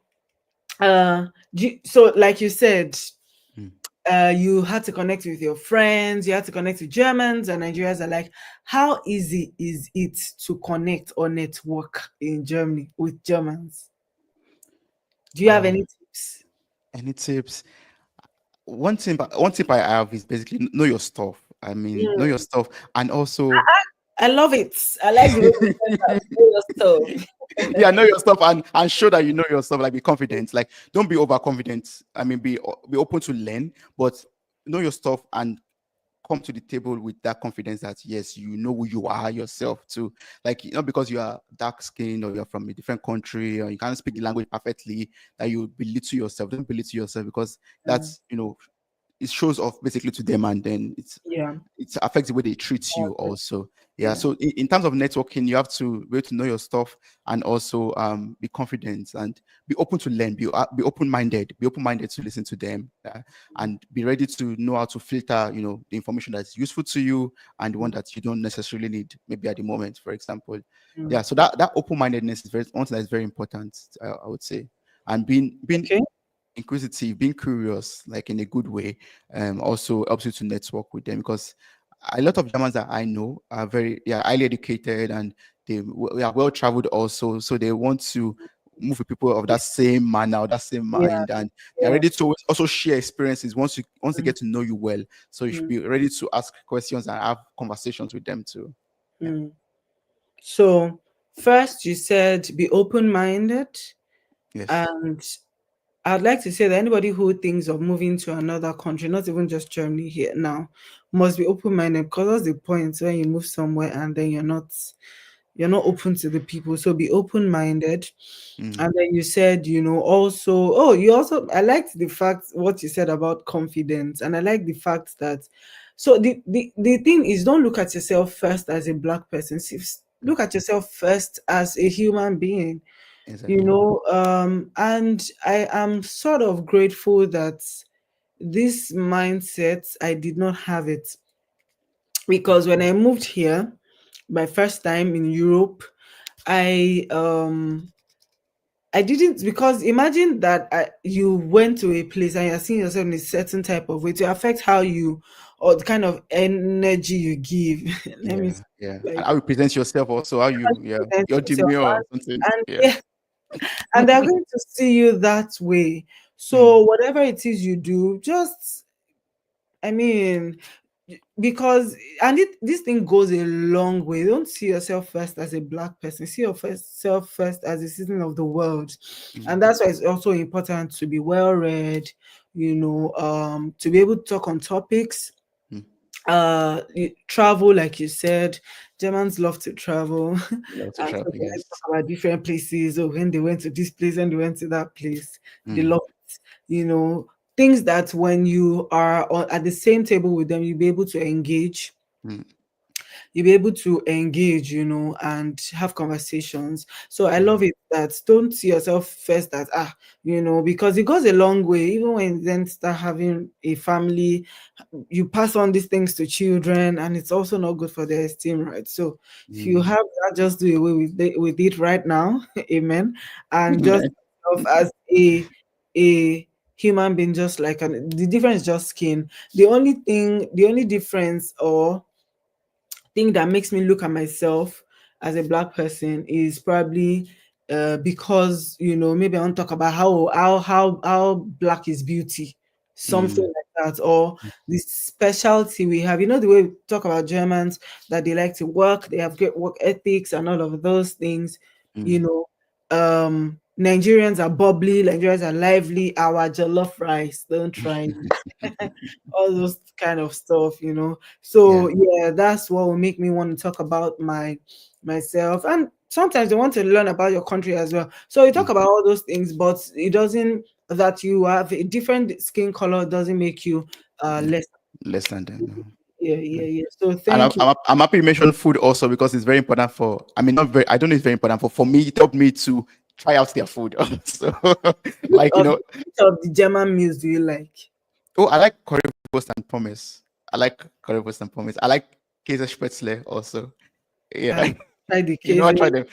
so like you said, Mm. you had to connect with your friends, you had to connect with Germans and Nigerians are like, how easy is it to connect or network in Germany with Germans? Do you have any Um, tips? any tips? One tip I have is basically know your stuff. I mean, know your Mm, stuff, and also I love it. I like the way you said that. Know your stuff. yeah, know your stuff, and show that you know your stuff. Like, be confident. Like, don't be overconfident. I mean, be open to learn, but know your stuff and come to the table with that confidence that yes, you know who you are yourself too. Like, not because you are dark skinned or you're from a different country or you can't speak the language perfectly, that you belittle yourself. Don't belittle yourself, because Mm, that's, it shows off basically to them, and then yeah. it affects the way they treat you Okay. also. Yeah. Yeah. So in terms of networking, you have to be able to know your stuff, and also be confident and be open to learn. Be open-minded. Be open-minded to listen to them, and be ready to know how to filter, the information that's useful to you and the one Mm, that you don't necessarily need, maybe at the moment, for example. mm. Yeah. So that open-mindedness is very one thing that is very important, I would say, and being Okay. inquisitive, being curious, like in a good way, also helps you to network with them, because a lot of Germans that I know are highly educated, and they are well traveled also. So they want to move with people of that same manner, or that same Yeah. mind, and they're Yeah. ready to also share experiences once they Mm, get to know you well. So you should mm, be ready to ask questions and have conversations with them too. Yeah. mm. So first you said be open-minded, Yes. and I'd like to say that anybody who thinks of moving to another country, not even just Germany here now, must be open-minded, because that's the point when you move somewhere and then you're not open to the people. So be open-minded. Mm. And then you said, I liked the fact what you said about confidence. And I like the fact that, so the thing is, don't look at yourself first as a black person. Look at yourself first as a human being, Exactly. and I am sort of grateful that this mindset, I did not have it, because when I moved here, my first time in Europe, I I didn't, because imagine that you went to a place and you're seeing yourself in a certain type of way to affect how you, or the kind of energy you give. Let me Yeah. say, Yeah. And like, how you present yourself also, how you, yeah, how you present your yourself, demeanor or something. and Yeah. yeah, and they're going to see you that way. So whatever it is you do, just, I mean, because, and this thing goes a long way. Don't see yourself first as a black person. See yourself first as a citizen of the world, and mm, that's why it's also important to be well read. To be able to talk on topics, mm. travel, like you said. Germans love to travel, and Love to so travel, they like to talk yes. about different places. Or when they went to this place and they went to that place, they Mm, love it. you know Things that when you are at the same table with them, you'll be able to engage, mm, and have conversations. So I yeah. love it that don't see yourself first as, because it goes a long way. Even when you then start having a family, you pass on these things to children, and it's also not good for their esteem, right? So if you Mm. have that, just do away with it right now. Amen. And just Amen. yourself as a human being, just like, the difference is just skin. The only difference, or thing that makes me look at myself as a black person, is probably because, maybe I want to talk about how black is beauty, something Mm, like that, or the specialty we have. The way we talk about Germans, that they like to work, they have great work ethics and all of those things. you mm. know Nigerians are bubbly, Nigerians are lively, our jollof rice, don't try it. All those kind of stuff. So Yeah. yeah, that's what will make me want to talk about myself. And sometimes they want to learn about your country as well. So you talk Mm. about all those things, but it doesn't, that you have a different skin color doesn't make you Mm. less. Less than them. No. Yeah, yeah, Mm. yeah. So And thank you. I'm happy you mentioned food also because it's very important for, I mean, not very, I don't know, it's very important for me. It helped me to try out their food. So, Which like, of which of the German meals do you like? oh, I like currywurst and pommes. I like currywurst and pommes. I like Käsespätzle also. Yeah. I tried the You know, I case. tried them.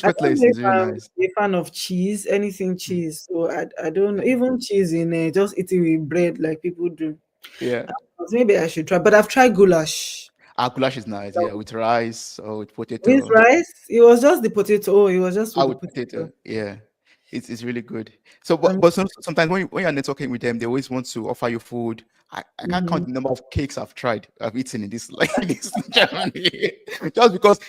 I Käsespätzle don't is, know if is really I'm nice. a fan of cheese, anything Mm. cheese. So I don't know. Even cheese in just eating with bread like people do. Yeah. Maybe I should try. But I've tried goulash. Our goulash is nice. Yeah. With rice or with With potato. rice, it was just the potato. Oh, it was just with Ah, the with potato. potato. Yeah. It's really good. So, but, Um, but sometimes when you're networking with them, they always want to offer you food. I can't count mhm. the number of cakes I've eaten in this like this Germany. Just because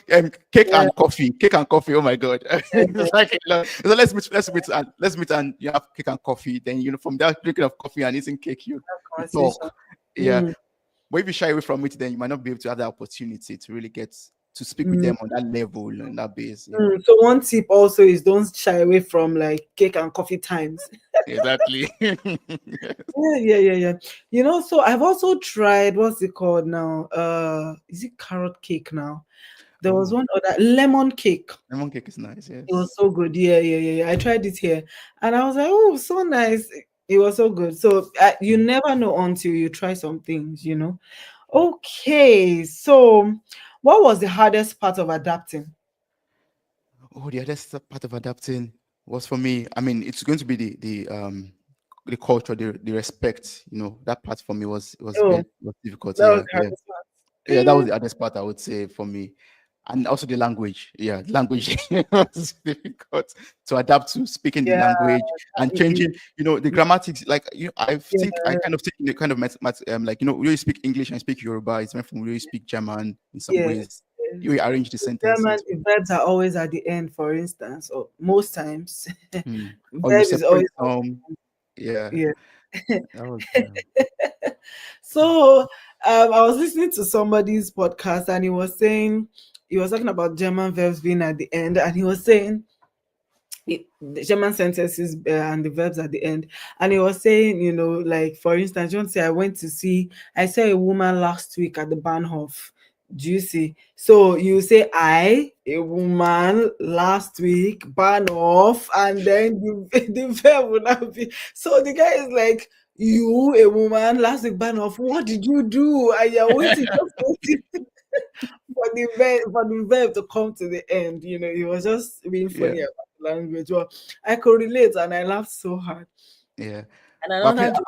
cake Yeah, and coffee, cake and coffee. Oh my god. yeah, yeah. It's like a lot. So let's meet and you have cake and coffee. Then from that drinking of coffee and eating cake, you Conversation. talk. Yeah. Mm, But if you shy away from it, then you might not be able to have that opportunity to really get to speak with mm, them on that level and that base. Yeah. So one tip also is don't shy away from like cake and coffee times. Exactly. Yeah, yeah, yeah, yeah. So I've also tried, what's it called now? Is it carrot cake now? There was Oh, one other lemon cake. lemon cake is nice. It was Yes. so good. Yeah, yeah, yeah, yeah. I tried it here, and I was like, oh, so nice. It was so good. So you Mm. never know until you try some things. Okay, so what was the hardest part of adapting? Oh, the other part of adapting was for me. I mean, it's going to be the culture, the respect. That part for me was Oh, very was difficult. that was Yeah, the yeah, hardest part. yeah. That was the hardest part I would say for me, and also the language. Yeah, language was difficult to adapt to speaking the Yeah, language and it is. changing. The grammatics. Like I think I Yeah, kind of take the kind of like when you speak English and speak Yoruba, it's meant from when you speak German in some yes, ways. yes. You arrange the In German, sentences. the verbs are always at the end, for instance, or most times. Mm. Or you Verb is separate always on. some. Yeah, Yeah. that was So I was listening to somebody's podcast, and he was talking about German verbs being at the end, and he was saying the German sentences and the verbs at the end. And he was saying, like, for instance, you want to say, I saw a woman last week at the Bahnhof. Do you see? So you say, a woman last week, Bahnhof, and then the verb will not be. So the guy is like, you, a woman, last week, Bahnhof, what did you do? And you're waiting, just waiting for the verb to come to the end. He was just being yeah, funny about the language. Well, I could relate, and I laughed so hard. yeah. And But another,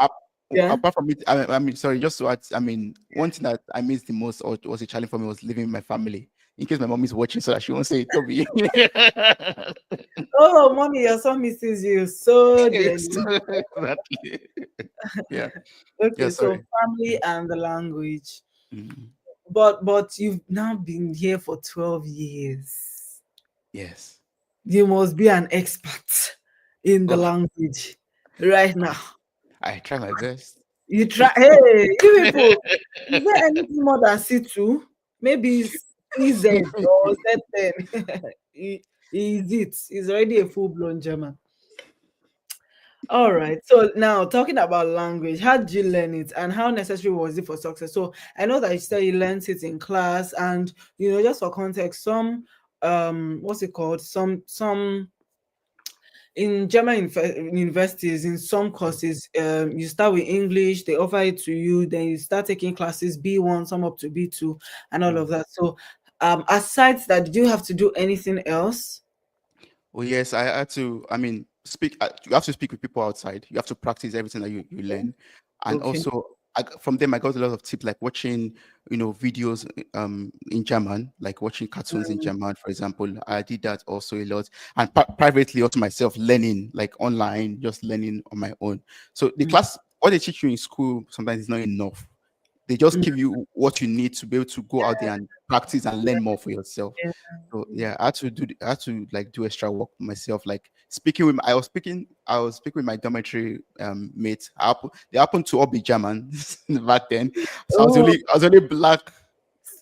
yeah, apart from it, I mean, sorry, just to add, I mean, one thing that I missed the most or was a challenge for me was living with my family. In case my mom is watching, so that she won't say Toby. Oh, mommy, your son misses you so dearly. Exactly. Yeah. Yeah. Okay, so Sorry. family Yeah. and the language. Mm. But you've now been here for 12 years. Yes. You must be an expert in the Oh, language right now. I try my best. You try. Hey, you people, is there anything more than C2? Maybe it's EZ or Z10. Is it? He's already a full blown German. All right. So now talking about language, how did you learn it and how necessary was it for success? So I know that you said you learned it in class, and just for context, some what's it called? Some in German universities, in some courses, you start with English, they offer it to you, then you start taking classes B1, some up to B2, and all of Mm. that. So aside that, did you have to do anything else? Oh yes, I had to. I mean, speak. You have to speak with people outside. You have to practice everything that you learn, and Okay. also from them I got a lot of tips like watching, videos in German, like watching cartoons in Mm, German, for example. I did that also a lot, and privately also myself learning like online, just learning on my own. So the mm, class, what they teach you in school sometimes is not enough. They just mm. give you what you need to be able to go out there and practice and learn more for yourself. Yeah. So yeah, I had to like do extra work myself. Like speaking with, I was speaking with my dormitory mates. They happened to all be German back then, so Oh, I was only black.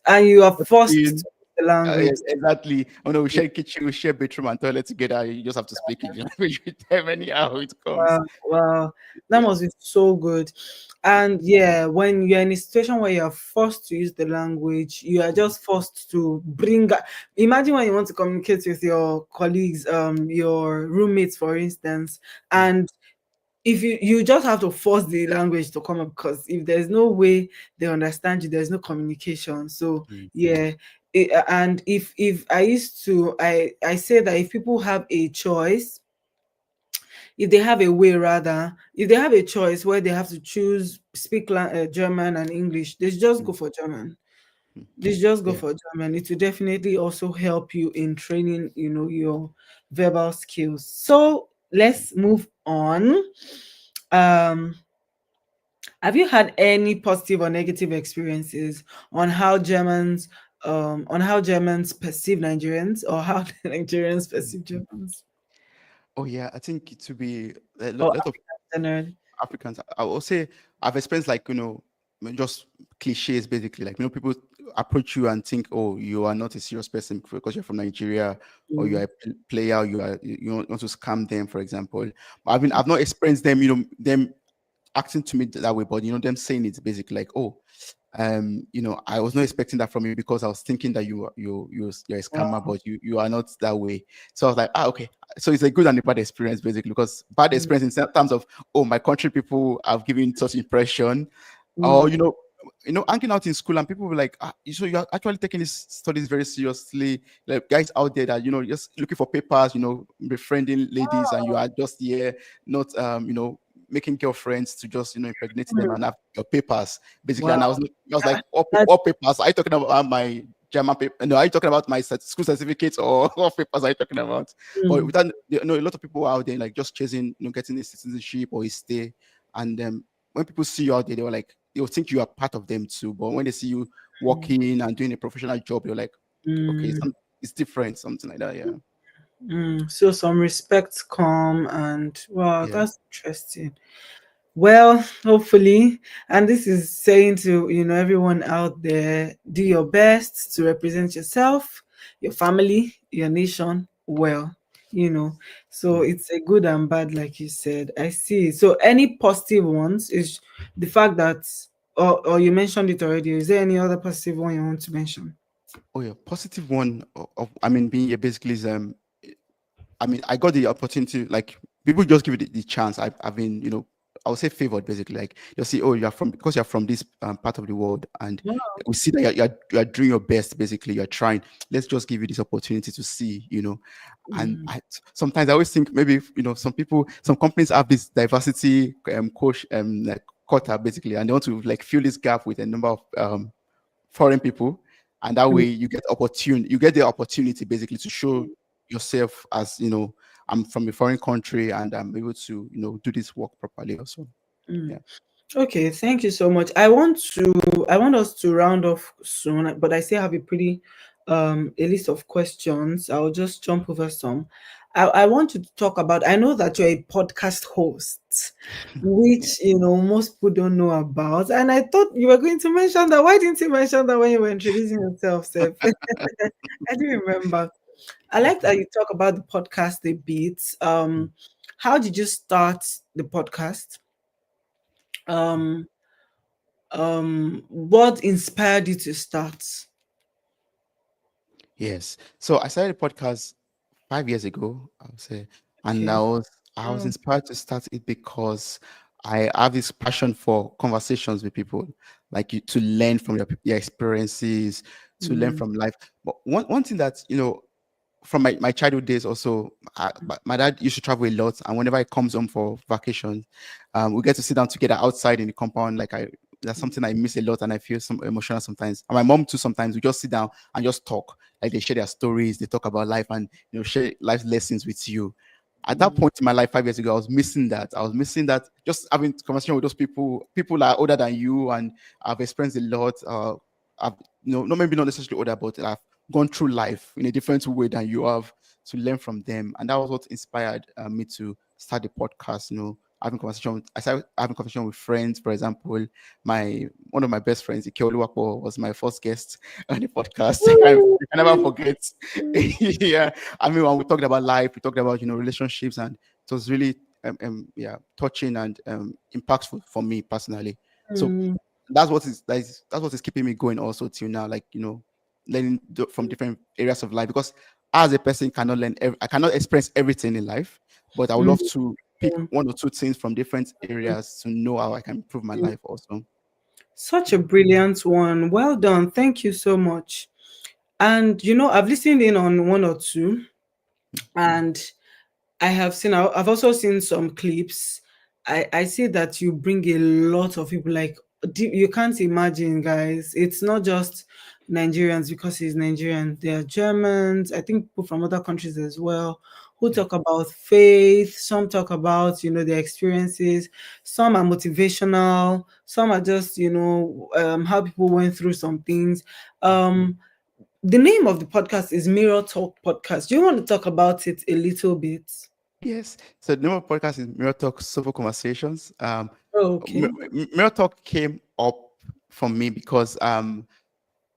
and you are forced to In, speak the language. yes, exactly. Oh no, we share kitchen, we share bedroom and toilet together. You just have to speak in language with them anyhow it comes. Wow, wow, that Yeah. must be so good. And yeah, when you're in a situation where you're forced to use the language, you are Mhm. just forced to imagine when you want to communicate with your colleagues, your roommates, for instance, Mm, and if you just have to force the language to come up, because if there's no way they understand you, there's no communication. So mm, yeah. And if I used to, I say that if people have a choice, if they have a way rather, if they have a choice where they have to choose speak German and English, they should just go mm, for German. mm. They should just go Yeah. for German. It will definitely also help you in training, your verbal skills. So let's move on. um have you had any positive or negative experiences on how Germans perceive Nigerians, or how the Nigerians perceive Germans, Oh yeah, I think to be a or lot of Africans generally? Africans, I will say I've experienced like, just cliches basically. Like, people approach you and think, oh, you are not a serious person because you're from Nigeria, or you Mm, are a player, you want to scam them, for example. But I've not experienced them, them acting to me that way, but them saying it's basically like, oh, I was not expecting that from you because I was thinking that you're a scammer, wow. but you are not that way. So I was like, okay. So it's a good and a bad experience basically, because bad Mm, experience in terms of, oh, my country people have given such impression, or mm, hanging out in school and people were like, so you're actually taking these studies very seriously. Like guys out there that just looking for papers, befriending ladies, and you are just here not making girlfriends to just impregnate them mm. and have your papers basically. Wow. And I was like, That, all papers? Are you talking about my German paper? No, are you talking about my school certificates, or what papers are you talking about? But mm, with that, a lot of people out there like just chasing, getting a citizenship or a stay. And when people see you out there, they were like, they'll think you are part of them too. But when they see you mm, working and doing a professional job, you're like, okay, mm, it's different, something like that. Yeah. so some respect come, and wow, Yeah. that's interesting. Well, hopefully, and this is saying to everyone out there, do your best to represent yourself, your family, your nation well. You know, so Mm. it's a good and bad, like you said. I see. So any positive ones is the fact that, or you mentioned it already. Is there any other positive one you want to mention? Oh yeah, positive one I mean being here basically is I mean, I got the opportunity, like people just give you the chance. I've been, I would say favored basically. Like you see, oh, because you're from this part of the world, and Wow. we see that you're doing your best. Basically, you're trying. Let's just give you this opportunity to see, And Mm, sometimes I always think maybe some companies have this diversity coach like quota basically, and they want to like fill this gap with a number of foreign people, and that mm, way you get the opportunity basically to show yourself as I'm from a foreign country and I'm able to, do this work properly also. Mm. Yeah. Okay, thank you so much. I want us to round off soon, but I still have a list of questions. I'll just jump over some. I want you to talk about, I know that you're a podcast host, which most people don't know about. And I thought you were going to mention that. Why didn't you mention that when you were introducing yourself, Seth? I do remember. I like that you talk about the podcast a bit. How did you start the podcast? Um what inspired you to start? Yes. So I started a podcast 5 years ago, I would say, and Okay. I was Mm, inspired to start it because I have this passion for conversations with people, like to learn from your experiences, to learn mm, from life. But one thing that from my childhood days also, my dad used to travel a lot, and whenever he comes home for vacation, we get to sit down together outside in the compound. That's something I miss a lot, and I feel some emotional sometimes. And my mom too. Sometimes we just sit down and just talk. Like they share their stories, they talk about life, and share life lessons with you. At that mm, point in my life 5 years ago, I was missing that. I was missing that. Just having conversation with those people. People that are older than you, and I've experienced a lot. I've not maybe not necessarily older, but I've gone through life in a different way than you have, to learn from them. And that was what inspired me to start the podcast. I started having conversation with friends. For example, my one of my best friends, Ike Oluwapo, was my first guest on the podcast. I can never forget. Yeah, I mean, when we talked about life, we talked about relationships, and it was really yeah, touching and impactful for me personally. So mm, that's what is keeping me going also till now. Like learning from different areas of life, because as a person cannot I cannot experience everything in life, but I would mm, love to pick mm, one or two things from different areas to know how I can improve my mm. life also. Such a brilliant one. Well done. Thank you so much. And I've listened in on one or two, and I've also seen some clips. I see that you bring a lot of people. Like, you can't imagine, guys. It's not just Nigerians because he's Nigerian. There are Germans, I think people from other countries as well, who Yeah. talk about faith. Some talk about, their experiences. Some are motivational. Some are just, how people went through some things. Um, the name of the podcast is Mirror Talk Podcast. Do you want to talk about it a little bit? Yes. So the name of the podcast is Mirror Talk Soulful Conversations. Oh, okay. Mirror Talk came up for me because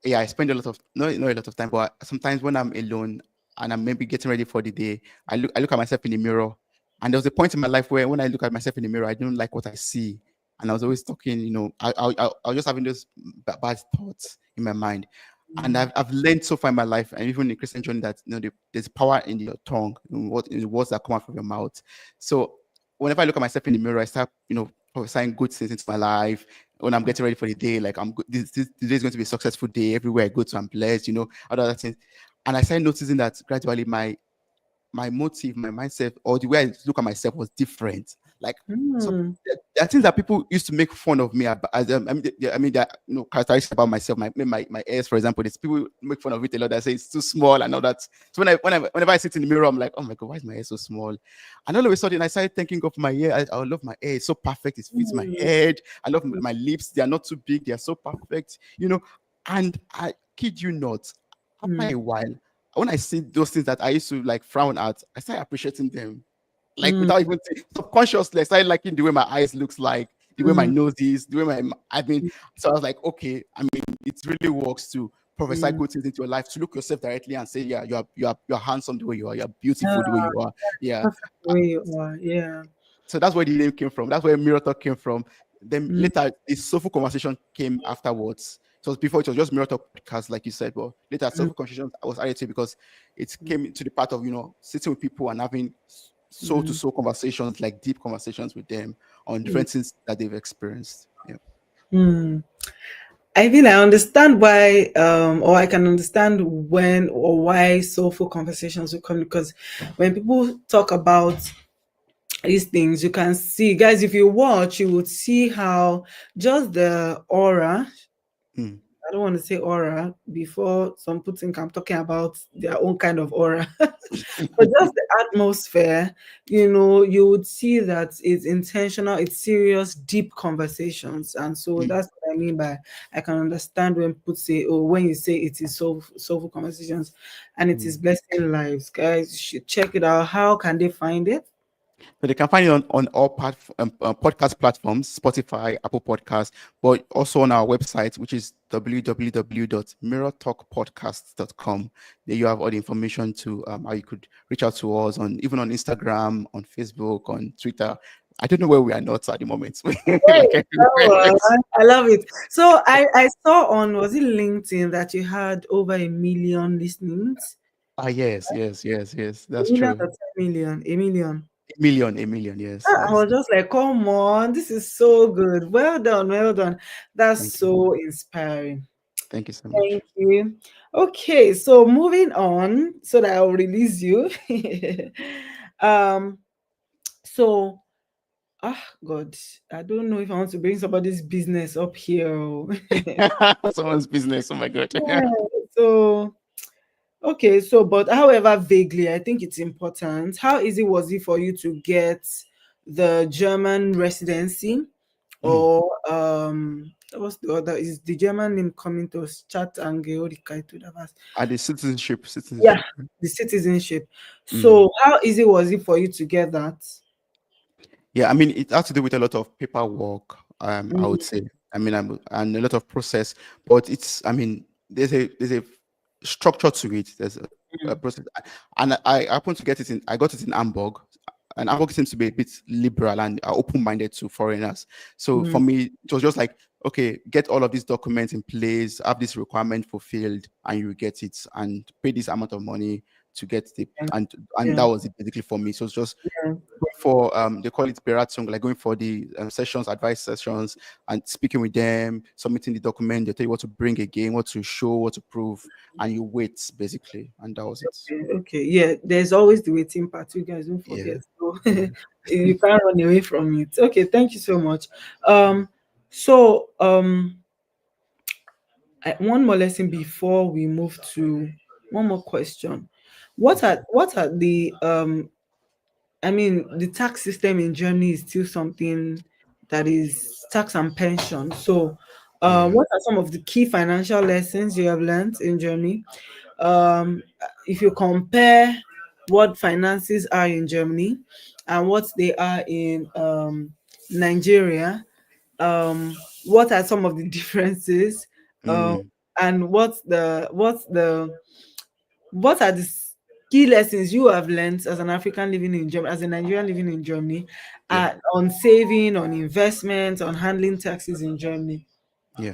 yeah, I spend a lot of not a lot of time, but sometimes when I'm alone and I'm maybe getting ready for the day, I look at myself in the mirror, and there was a point in my life where when I look at myself in the mirror, I don't like what I see, and I was always talking, I was just having those bad thoughts in my mind, and Mm, I've learned so far in my life, and even in the Christian journey, that there's power in your tongue, in the words that come out from your mouth. So whenever I look at myself in the mirror, I start prophesying good things into my life. When I'm getting ready for the day, like I'm good, this day is going to be a successful day. Everywhere I go to, I'm blessed, other things. And I started noticing that gradually my motive, my mindset, or the way I look at myself was different. Like, so mm, there are things that people used to make fun of me about. I mean, that characteristics about myself. My ears, for example, there's people make fun of it a lot. That say it's too small and all that. So whenever I sit in the mirror, I'm like, oh my god, why is my hair so small? And all of a sudden, I started thinking of my hair. I love my hair. It's so perfect. It fits my mm, head. I love my lips. They are not too big. They are so perfect. And I kid you not, after mm, a while, when I see those things that I used to like frown at, I start appreciating them. Like mm, without even subconsciously, I started liking the way my eyes looks like, the way my mm, nose is, the way I mean. So I was like, okay, I mean, it really works to prophesy mm. good things into your life, to look yourself directly and say, yeah, you're handsome the way you are, you're beautiful the way Yeah, you are. Yeah. perfect the way you are. Yeah. So that's where the name came from. That's where Mirror Talk came from. Then Mm, later, the Soulful Conversation came afterwards. So before it was just Mirror Talk podcast, like you said, but later mm, Soulful Conversation was added to it because it came to the part of sitting with people and having soul to mm, soul conversations, like deep conversations with them on mm, different things that they've experienced. Yeah. mm. I mean, I understand why, or I can understand when or why soulful conversations will come, because when people talk about these things, you can see, guys, if you watch, you would see how just the aura Mm. I don't want to say aura before some people think I'm talking about their own kind of aura. But just the atmosphere, you would see that it's intentional, it's serious, deep conversations. And so Mm, that's what I mean by I can understand when people say, oh, when you say it is soulful conversations and it is mm. blessing lives. Guys, you should check it out. How can they find it? So they can find it on all podcast platforms, Spotify, Apple Podcasts, but also on our website, which is www.mirrortalkpodcasts.com. There you have all the information to how you could reach out to us on even on Instagram, on Facebook, on Twitter. I don't know where we are not at the moment. Hey, Like everywhere. oh, I love it. So I saw on, was it LinkedIn, that you had over 1 million listenings? Ah, yes, yes, yes, yes. A That's million true. or 10 million? A million. A million. Yes, I yes. was just like, come on, this is so good. Well done, well done. That's Thank you. so inspiring. Thank you so Thank much. you. Okay, so moving on so that I'll release you. um, so God, I don't know if I want to bring somebody's business up here. Oh. Someone's business. Oh my god. Yeah, so okay, so but however vaguely, I think it's important. How easy was it for you to get the German residency? Mm. Or what's the other? Is the German name coming to us? Chat and to the verse. And the Yeah, citizenship. the citizenship. Mm. So how easy was it for you to get that? Yeah, I mean, it has to do with a lot of paperwork. I Mm, would say. I mean, and a lot of process, but it's. I mean, there's a structure to it. There's a mm, process, and I happened to get it in. I got it in Hamburg, and Hamburg seems to be a bit liberal and open-minded to foreigners. So for mm, me, it was just like, okay, get all of these documents in place, have this requirement fulfilled, and you get it, and pay this amount of money to get the yeah, and that yeah, was it basically for me. So it's just yeah. going for they call it beratung, like going for the sessions, advice sessions, and speaking with them, submitting the document. They tell you what to bring again, what to show, what to prove, and you wait basically, and that was it. Okay, okay. Yeah, there's always the waiting part. You guys don't Yeah, forget. So yeah. you can't run away from it. Okay, thank you so much. So one more lesson before we move to one more question. What are the I mean, the tax system in Germany is still something that is tax and pension. So, Yeah. what are some of the key financial lessons you have learned in Germany? If you compare what finances are in Germany and what they are in Nigeria, what are some of the differences? Um, Mm, and what are the key lessons you have learned as an African living in Germany, as a Nigerian living in Germany, yeah. on saving, on investment, on handling taxes in Germany? Yeah.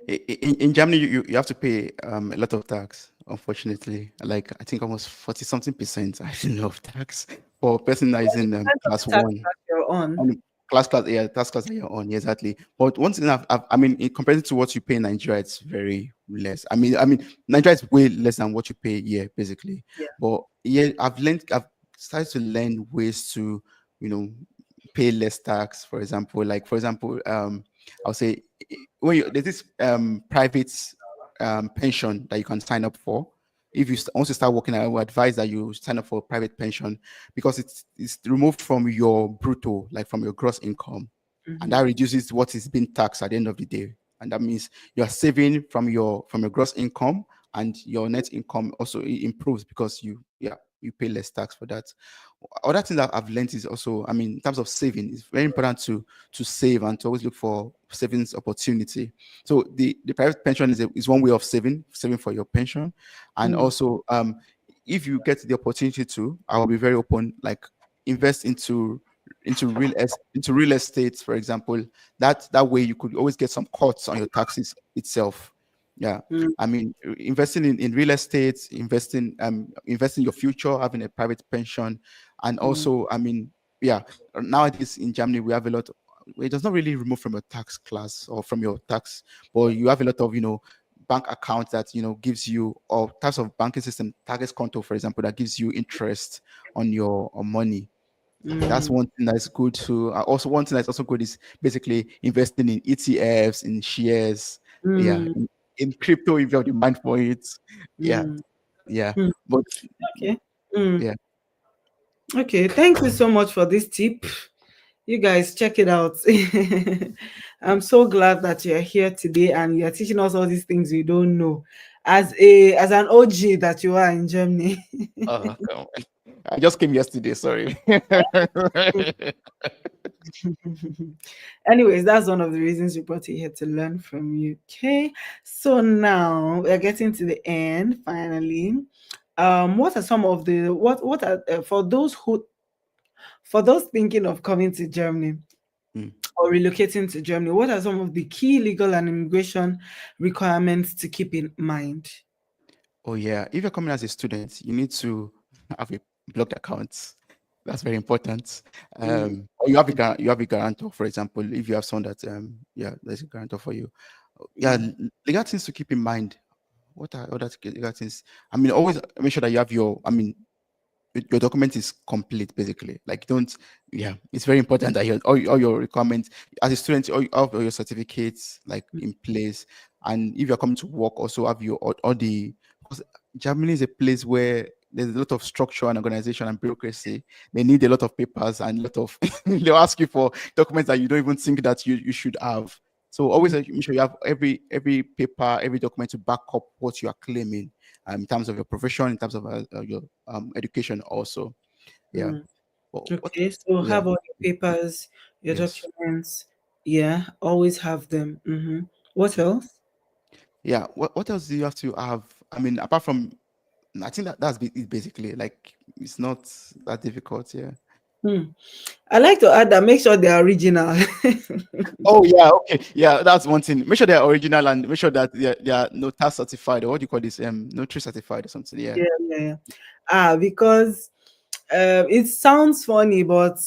In Germany, you have to pay a lot of tax, unfortunately. Like, I think almost 40 something percent, I don't know, of tax for a person that is in Kind of class tax one. that you're on. On yeah, that's class that you're on, yeah, exactly. But one thing I mean, in comparison to what you pay in Nigeria, it's very less. I mean, Nigeria is way less than what you pay here, basically. Yeah. But yeah, I've started to learn ways to, you know, pay less tax. For example, I'll say when you there's this private pension that you can sign up for. If you once you start working, I would advise that you sign up for a private pension because it's removed from your brutto, like from your gross income, and Mm-hmm. that reduces what is being taxed at the end of the day. And that means you are saving from your gross income, and your net income also improves because you pay less tax for that. Other thing that I've learned is also, I mean, in terms of saving, it's very important to save and to always look for savings opportunity. So the private pension is one way of saving for your pension, and Mm, also if you get the opportunity to, I will be very open, like invest into real estate, for example. That way you could always get some cuts on your taxes itself. Yeah. mm, I mean, investing in real estate, investing your future, having a private pension, and mm, also, I mean, yeah, nowadays in Germany we have a lot. It does not really remove from your tax class or from your tax, but you have a lot of bank accounts that gives you, or types of banking system, target conto, for example, that gives you interest on your on money. That's mm, one thing that's good too. Also, one thing that's also good is basically investing in ETFs, in shares. Yeah, mm. in crypto if you have the mind for it. Yeah, Mm. yeah. Mm. But Okay. Mm. yeah. Okay. Thank you so much for this tip. You guys check it out. I'm so glad that you're here today and you're teaching us all these things we don't know. As an OG that you are in Germany. Oh, come on. I just came yesterday. Sorry. Anyways, that's one of the reasons we brought you here to learn from you. Okay. So now we're getting to the end finally. What are some of the what are for those thinking of coming to Germany Mm. or relocating to Germany, what are some of the key legal and immigration requirements to keep in mind? Oh yeah, if you're coming as a student, you need to have a blocked account. That's very important. Mm, Or you have a guarantor, for example, if you have someone that yeah, there's a guarantor for you. Yeah, mm, legal things to keep in mind. What are other legal things? I mean, always make sure that you have your. I mean, your document is complete basically, like don't, yeah, it's very important that all your requirements as a student, all your certificates like in place. And if you're coming to work, also have your all the, because Germany is a place where there's a lot of structure and organization and bureaucracy. They need a lot of papers and a lot of they'll ask you for documents that you don't even think that you should have. So always mm, make sure you have every paper, every document to back up what you are claiming, in terms of your profession, in terms of your education also. Yeah. mm. What? Okay, so Yeah. have all your papers, your Yes. documents. Yeah, always have them. What else? Yeah. What else do you have to have? I mean, apart from, I think that's it basically, like it's not that difficult. Yeah. Hmm. I like to add that make sure they are original. Oh yeah. Okay. Yeah. That's one thing. Make sure they're original and make sure that they are notary certified, or what do you call this? Notary certified or something. Yeah. Yeah, yeah, yeah. Because it sounds funny, but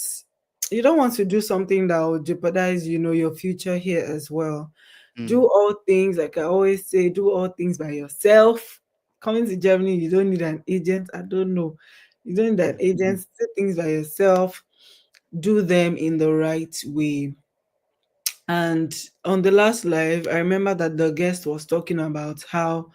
you don't want to do something that will jeopardize, your future here as well. Mm. Do all things, like I always say, do all things by yourself. Coming to Germany, you don't need an agent. I don't know. You don't need an Mm. agent. Do things by yourself. Do them in the right way. And on the last live, I remember that the guest was talking about how,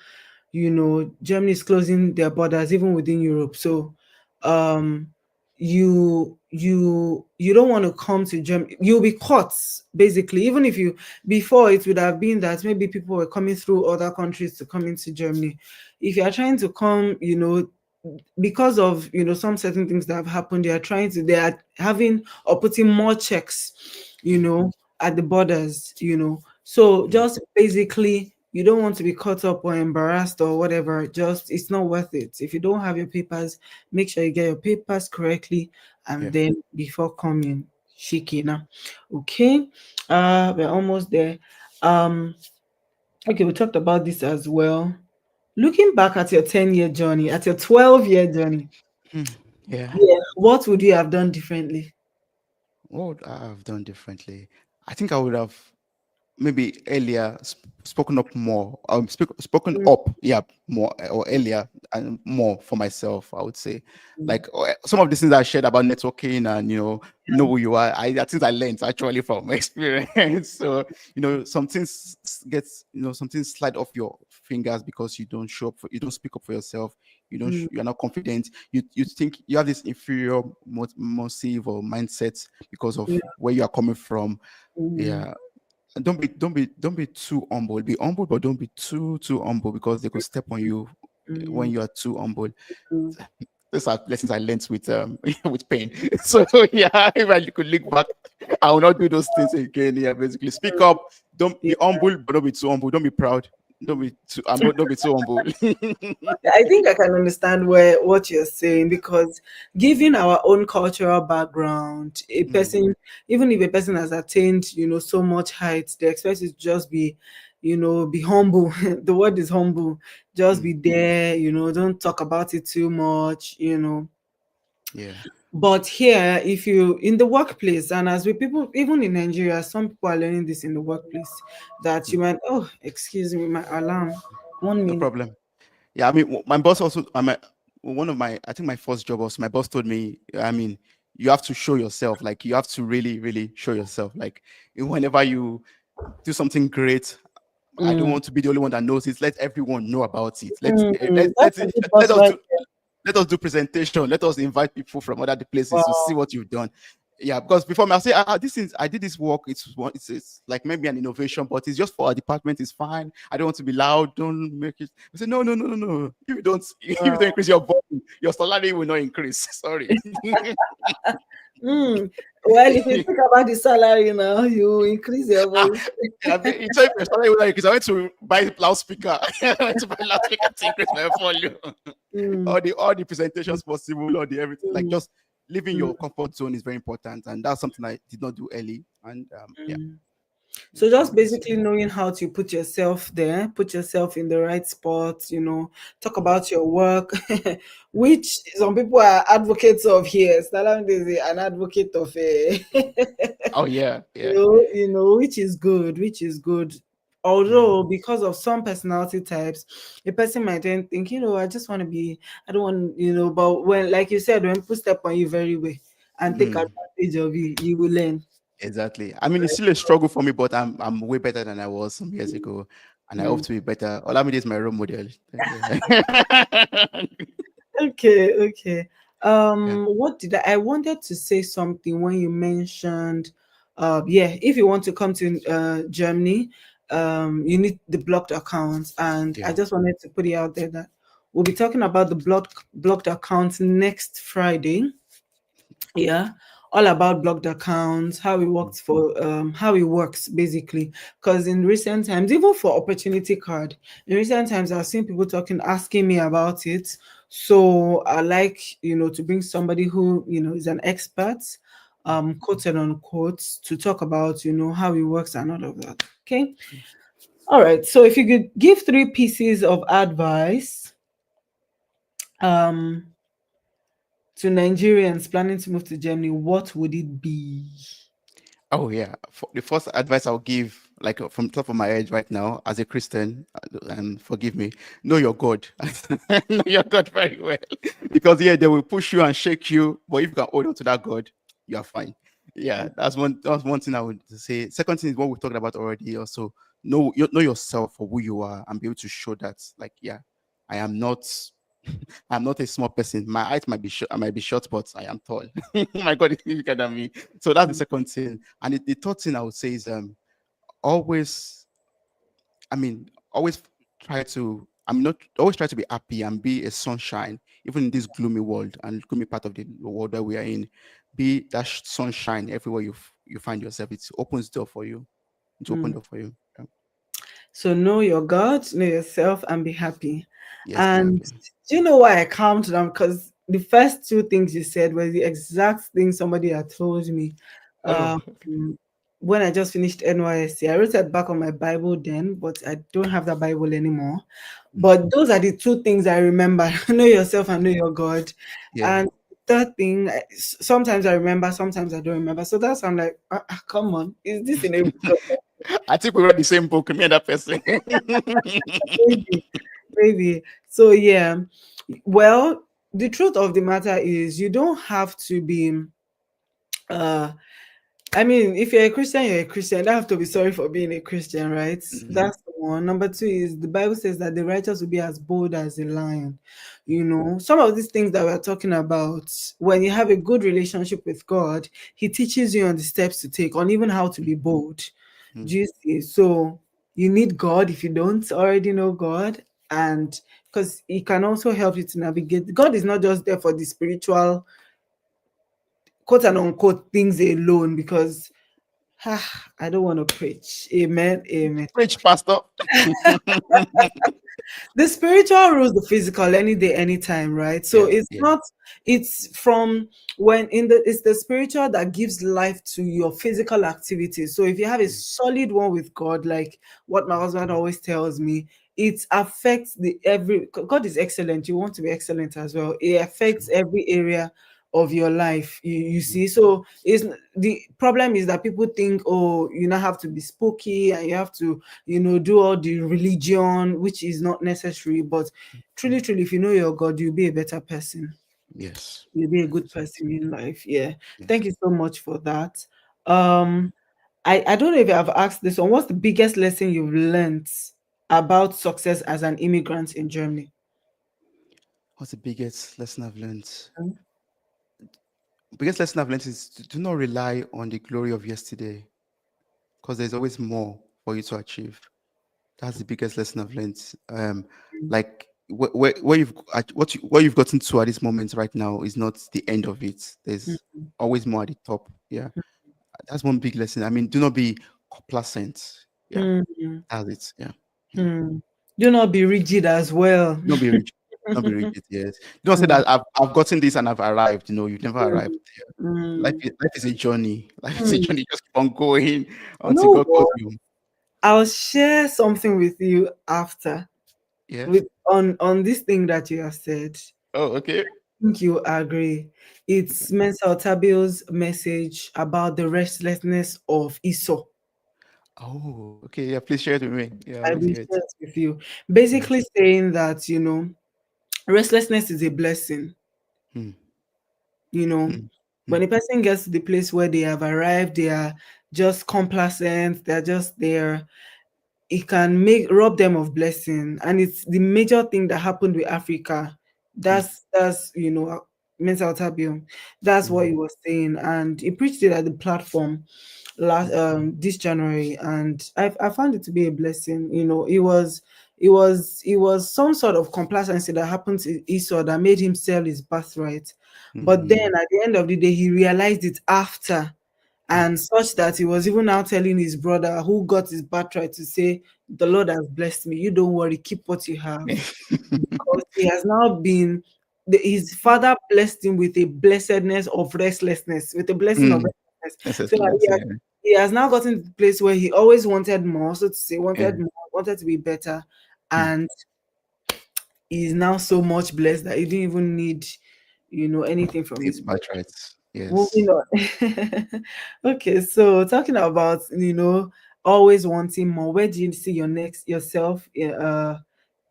Germany is closing their borders even within Europe. So, um, you don't want to come to Germany. You'll be caught basically. Even if you before it would have been that maybe people were coming through other countries to come into Germany. If you are trying to come, because of some certain things that have happened, they are having or putting more checks, at the borders, so Mm. just basically you don't want to be caught up or embarrassed or whatever. Just it's not worth it. If you don't have your papers, make sure you get your papers correctly and Yeah. then before coming, shikina. Okay, we're almost there. um okay, we talked about this as well. Looking back at your 10-year journey, at your 12-year journey, Hmm. Yeah. yeah, what would you have done differently? What would I have done differently? I think I would have maybe earlier spoken up more, spoken Mm, up, yeah, more, or earlier and more for myself, I would say. mm, Like some of the things I shared about networking and know who you are, I think I learned actually from experience. So some things gets, some things slide off your fingers because you don't show up you don't speak up for yourself. mm, You're not confident. You think you have this inferior motive or mindset because of yeah, where you are coming from. mm, Yeah. And don't be too humble. Be humble, but don't be too humble, because they could step on you when mm, you are too humble. mm, These are lessons I learned with with pain. So yeah, if I could look back, I will not do those things again. Yeah, basically speak mm, up. Don't yeah. be humble, but don't be too humble. Don't be proud. Don't be too humble. Don't be too humble. I think I can understand what you're saying, because given our own cultural background, a Mm, person, even if a person has attained, so much height, they expect you to just be humble. The word is humble. Just mm, be there, don't talk about it too much. yeah. But here, if you in the workplace, and as with people, even in Nigeria, some people are learning this in the workplace, that Mm, you might, oh, excuse me, my alarm. One no minute. problem. Yeah, I mean, my boss also, one of my, I think my first job was, my boss told me, I mean, you have to show yourself, like you have to really, really show yourself. Like whenever you do something great, I don't mm, want to be the only one that knows it. Let everyone know about it. that's a good boss right Let us do presentation. Let us invite people from other there. places to see what you've done. Yeah, because before me, I say, this is I did this work. It's like maybe an innovation, but it's just for our department. It's fine. I don't want to be loud. Don't make it. I say, no, no, no, no, no. If you don't, if you don't Wow. increase your volume, your salary will not increase. Sorry. Mm. Well, if you think about the salary now, you increase your Ah, voice. yeah, it's not your salary will not increase. I went to buy loudspeaker. I went to buy loudspeaker to increase my volume. Mm, All the presentations possible, all the everything. Like mm, just leaving mm, your comfort zone is very important, and that's something I did not do early. And yeah, mm. So it's just one thing. basically knowing how to put yourself there, put yourself in the right spot, talk about your work, which some people are advocates of here. Salam is an advocate of Oh yeah, yeah. which is good, which is good. Mm, Although because of some personality types, a person might then think, I just want to be, I don't want, but when, like you said, when people step on you very well and take mm, advantage of you, you will learn. exactly. I mean, it's still a struggle for me, but I'm way better than I was some years ago, and I hope Mm. to be better. Olamide is my role model. Yeah. Okay, okay. Yeah, What did I wanted to say something when you mentioned, yeah, if you want to come to Germany, you need the blocked accounts, and I yeah. just wanted to put it out there that we'll be talking about the blocked accounts next Friday. Yeah, all about blocked accounts, how it Mm, works for how it works basically. Because in recent times, even for opportunity card, in recent times I've seen people talking, asking me about it. So I like, to bring somebody who, is an expert, quoted unquote, to talk about, how it works and all of that. Okay. All right. So if you could give three pieces of advice um to Nigerians planning to move to Germany, what would it be? oh yeah. The first advice I'll give, like from top of my head right now, as a Christian, and forgive me, know your God. Know your God very well, because yeah, they will push you and shake you, but if you can hold on to that God, you are fine. Yeah, that's one thing I would say. Second thing is what we talked about already. Also, know yourself for who you are and be able to show that. Like, yeah, I am not. I'm not a small person. My height might be short, I might be short, but I am tall. My God is bigger than me. So that's the second thing. And the third thing I would say is always, I mean, always try to I'm not always try to be happy and be a sunshine, even in this gloomy world and gloomy part of the world that we are in. Be that sunshine everywhere you find yourself. It opens door for you. It's open Mm. door for you. Yeah. So know your God, know yourself, and be happy. Yes, be And happy. do you know why I calmed down? Because the first two things you said were the exact thing somebody had told me. Oh, Um, when I just finished NYSC, I wrote it back on my Bible then, but I don't have that Bible anymore. mm, But those are the two things I remember: know yourself and know your God. yeah. And third thing, sometimes I remember, sometimes I don't remember. So that's I'm like, come on, is this in a book? I think we read the same book, me and that person. Maybe, maybe. So yeah. Well, the truth of the matter is you don't have to be uh I mean, if you're a Christian, you're a Christian. You don't have to be sorry for being a Christian, right? Mhm, That's the one. Number two is the Bible says that the righteous will be as bold as a lion. Some of these things that we're talking about, when you have a good relationship with God, He teaches you on the steps to take, on even how to mm, be bold. mm, Do you see? So you need God if you don't already know God, and because He can also help you to navigate. God is not just there for the spiritual, quote and unquote, things alone, because I don't want to preach. Amen. Amen. Preach, Pastor. The spiritual rules the physical any day, anytime, right? So Yeah, it's yeah. not, it's from it's the spiritual that gives life to your physical activities. So if you have a Mm, solid one with God, like what my husband always tells me, it affects the every God is excellent. You want to be excellent as well. It true. affects every area of your life. You Mm, see, so it's the problem is that people think, oh, you now have to be spooky and you have to do all the religion, which is not necessary. But truly, mm. truly, if you know your God, you'll be a better person. Yes. You'll be a good Exactly. person in life. Yeah. Thank Yes. you so much for that. Um, I don't know if I've asked this one. What's the biggest lesson you've learned about success as an immigrant in Germany? What's the biggest lesson I've learned? Mm, Biggest lesson I've learned is to do not rely on the glory of yesterday, because there's always more for you to achieve. That's the biggest lesson I've learned. Like where what you've gotten to at this moment right now is not the end of it. There's always more at the top. Yeah, that's one big lesson. I mean, do not be complacent. Yeah, mm, mm, that's it. Yeah. Mm. mm. Do not be rigid as well. Don't be rigid. Don't be rigid. Yes. Don't say Mm, that I've gotten this and I've arrived. You've never arrived mm, there. mm, Life is a journey. Life is a mm. journey. Just keep on going You until know God calls what? you. I'll share something with you after Yeah. with on this thing that you have said. Oh, okay. I think you agree. It's Mensa Otabio's message about the restlessness of Esau. Oh, okay. Yeah. Please share it with me. Yeah, I I want to will hear it. share it with you. Yeah. Basically saying that, restlessness is a blessing. Hmm. You know, Hmm. Hmm. when a person gets to the place where they have arrived, they are just complacent, they're just there, it can make rob them of blessing, and it's the major thing that happened with Africa. Hmm. That's Mensa Otabio. That's what Hmm. he was saying, and he preached it at the platform last this January, and I found it to be a blessing. It was some sort of complacency that happened to Esau that made him sell his birthright, but then Hmm. at the end of the day he realized it after, Hmm. and such that he was even now telling his brother who got his birthright to say, "The Lord has blessed me. You don't worry, keep what you have." Because he has now been, his father blessed him with a blessedness of restlessness, with a blessing of Hmm. restlessness. That's So that excellent. Yeah. he has now gotten to the place where he always wanted more, so to say, Yeah. wanted more, wanted to be better, Hmm. and he is now so much blessed that he didn't even need, anything from It's his bad brother. traits. Yes. Moving on. Okay, so talking about, always wanting more, where do you see yourself in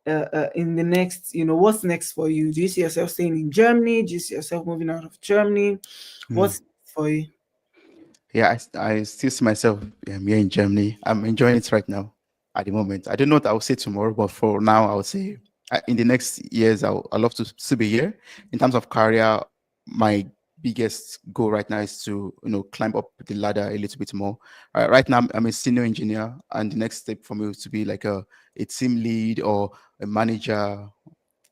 the next, what's next for you? Do you see yourself staying in Germany? Do you see yourself moving out of Germany? Hmm. What's next for you? Yeah, I still see myself here in Germany. I'm enjoying it right now at the moment. I don't know what I'll say tomorrow, but for now, I would say in the next years, I'd love to still be here. In terms of career, my biggest goal right now is to climb up the ladder a little bit more. Right now, I'm a senior engineer, and the next step for me is to be like a team lead or a manager.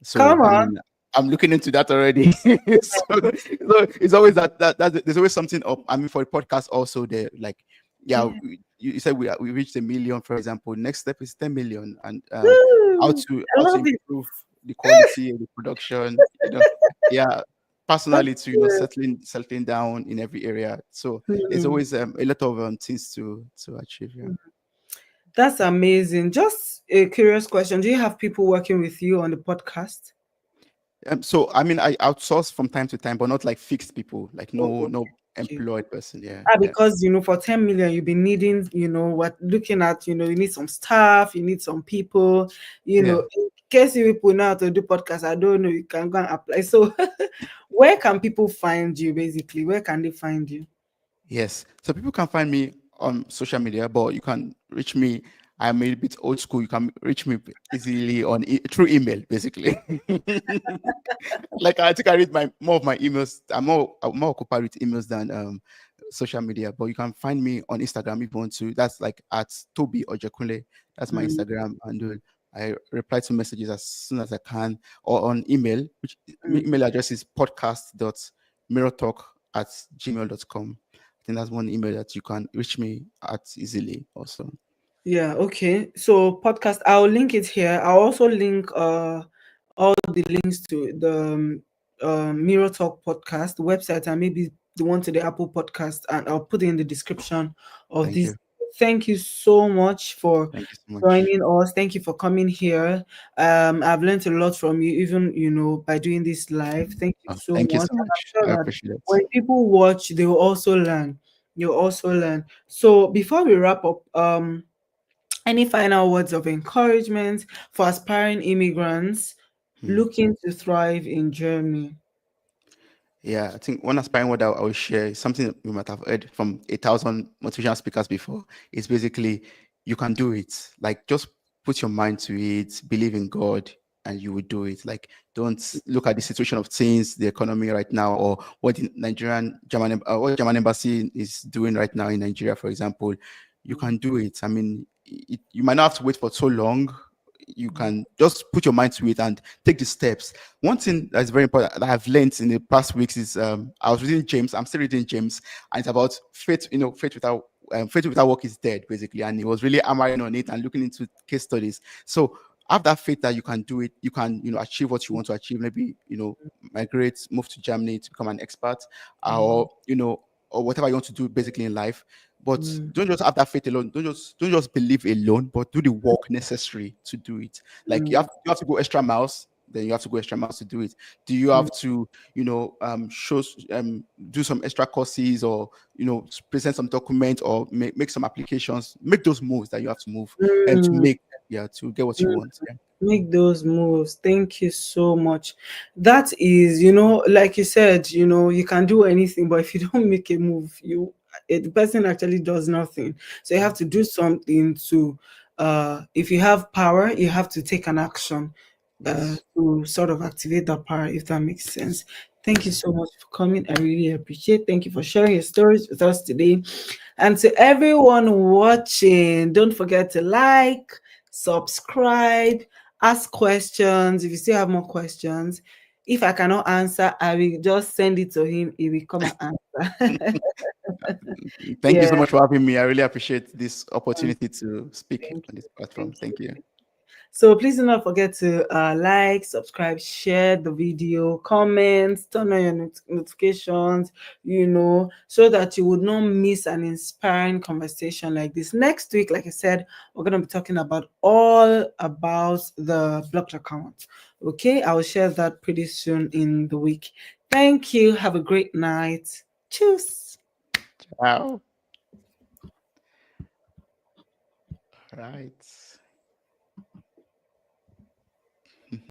So Come I on. mean, I'm looking into that already. So it's always that there's always something up. I mean, for the podcast also there, like yeah, Yeah. you said we reached 1 million, for example. Next step is 10 million, and how Woo! to I how to love it. improve the quality of the production. Yeah, That's personally to good. settling down in every area. So there's Hmm. always a lot of things to achieve. Yeah. That's amazing. Just a curious question. Do you have people working with you on the podcast? So I mean, I outsource from time to time, but not like fixed people, like Oh, no okay. employed person. Yeah, yeah, Because for 10 million you'll be needing, what looking at, you need some staff, you need some people, yeah. in case you people know how to do podcast, I don't know, you can go and apply. So where can people find you, basically? Where can they find you? Yes. So people can find me on social media, but you can reach me. I'm a bit old school. You can reach me easily through email, basically. Like I think I read my more of my emails. I'm more occupied with emails than social media. But you can find me on Instagram if you want to. That's like at Toby Ojekunle. That's my Mm, Instagram handle. I reply to messages as soon as I can, or on email, which mm. email address is podcast.mirrortalk@gmail.com. I think that's one email that you can reach me at easily also. Yeah, okay. So podcast, I'll link it here. I'll also link all the links to the Mirror Talk podcast website, and maybe the one to the Apple podcast, and I'll put it in the description of Thank this. you. Thank you so much for Thank you so much. joining us. Thank you for coming here. I've learned a lot from you, even by doing this live. Thank you so Thank you much. so And I'm much. sure I that appreciate it. when people watch, they will also learn. You'll also learn. So before we wrap up, any final words of encouragement for aspiring immigrants Hmm. looking to thrive in Germany? Yeah, I think one aspiring word I will share is something that you might have heard from 1,000 motivational speakers before. It's basically you can do it. Like just put your mind to it, believe in God, and you will do it. Like, don't look at the situation of things, the economy right now, or what the what German embassy is doing right now in Nigeria, for example. You can do it. I mean, you might not have to wait for so long. You can just put your mind to it and take the steps. One thing that's very important that I've learned in the past weeks is I was reading James. I'm still reading James, and it's about faith. You know, faith without work is dead, basically. And he was really hammering on it and looking into case studies. So have that faith that you can do it. You can, achieve what you want to achieve. Maybe, migrate, move to Germany to become an expert, or or whatever you want to do, basically in life. But don't just have that faith alone. Don't just believe alone, but do the work necessary to do it. Like you have to go extra miles. Then you have to go extra miles to do it. Do you have to, show, do some extra courses, or present some documents, or make some applications? Make those moves that you have to move and to Mm. make, yeah, to get what you want. Yeah. Make those moves. Thank you so much. That is, like you said, you can do anything, but if you don't make a move, the person actually does nothing. So you have to do something to, if you have power, you have to take an action, Yes. to sort of activate that power, if that makes sense. Thank you so much for coming. I really appreciate. Thank you for sharing your stories with us today. And to everyone watching, don't forget to like, subscribe, ask questions. If you still have more questions, if I cannot answer, I will just send it to him. He will come and answer. Thank you so Yeah. much for having me. I really appreciate this um, opportunity to speak Thank on you. this platform. Thank you. Thank you. So please do not forget to like, subscribe, share the video, comment, turn on your notifications, so that you would not miss an inspiring conversation like this. Next week, like I said, we're going to be talking about all about the blocked account. Okay, I will share that pretty soon in the week. Thank you. Have a great night. Cheers. Wow. Right.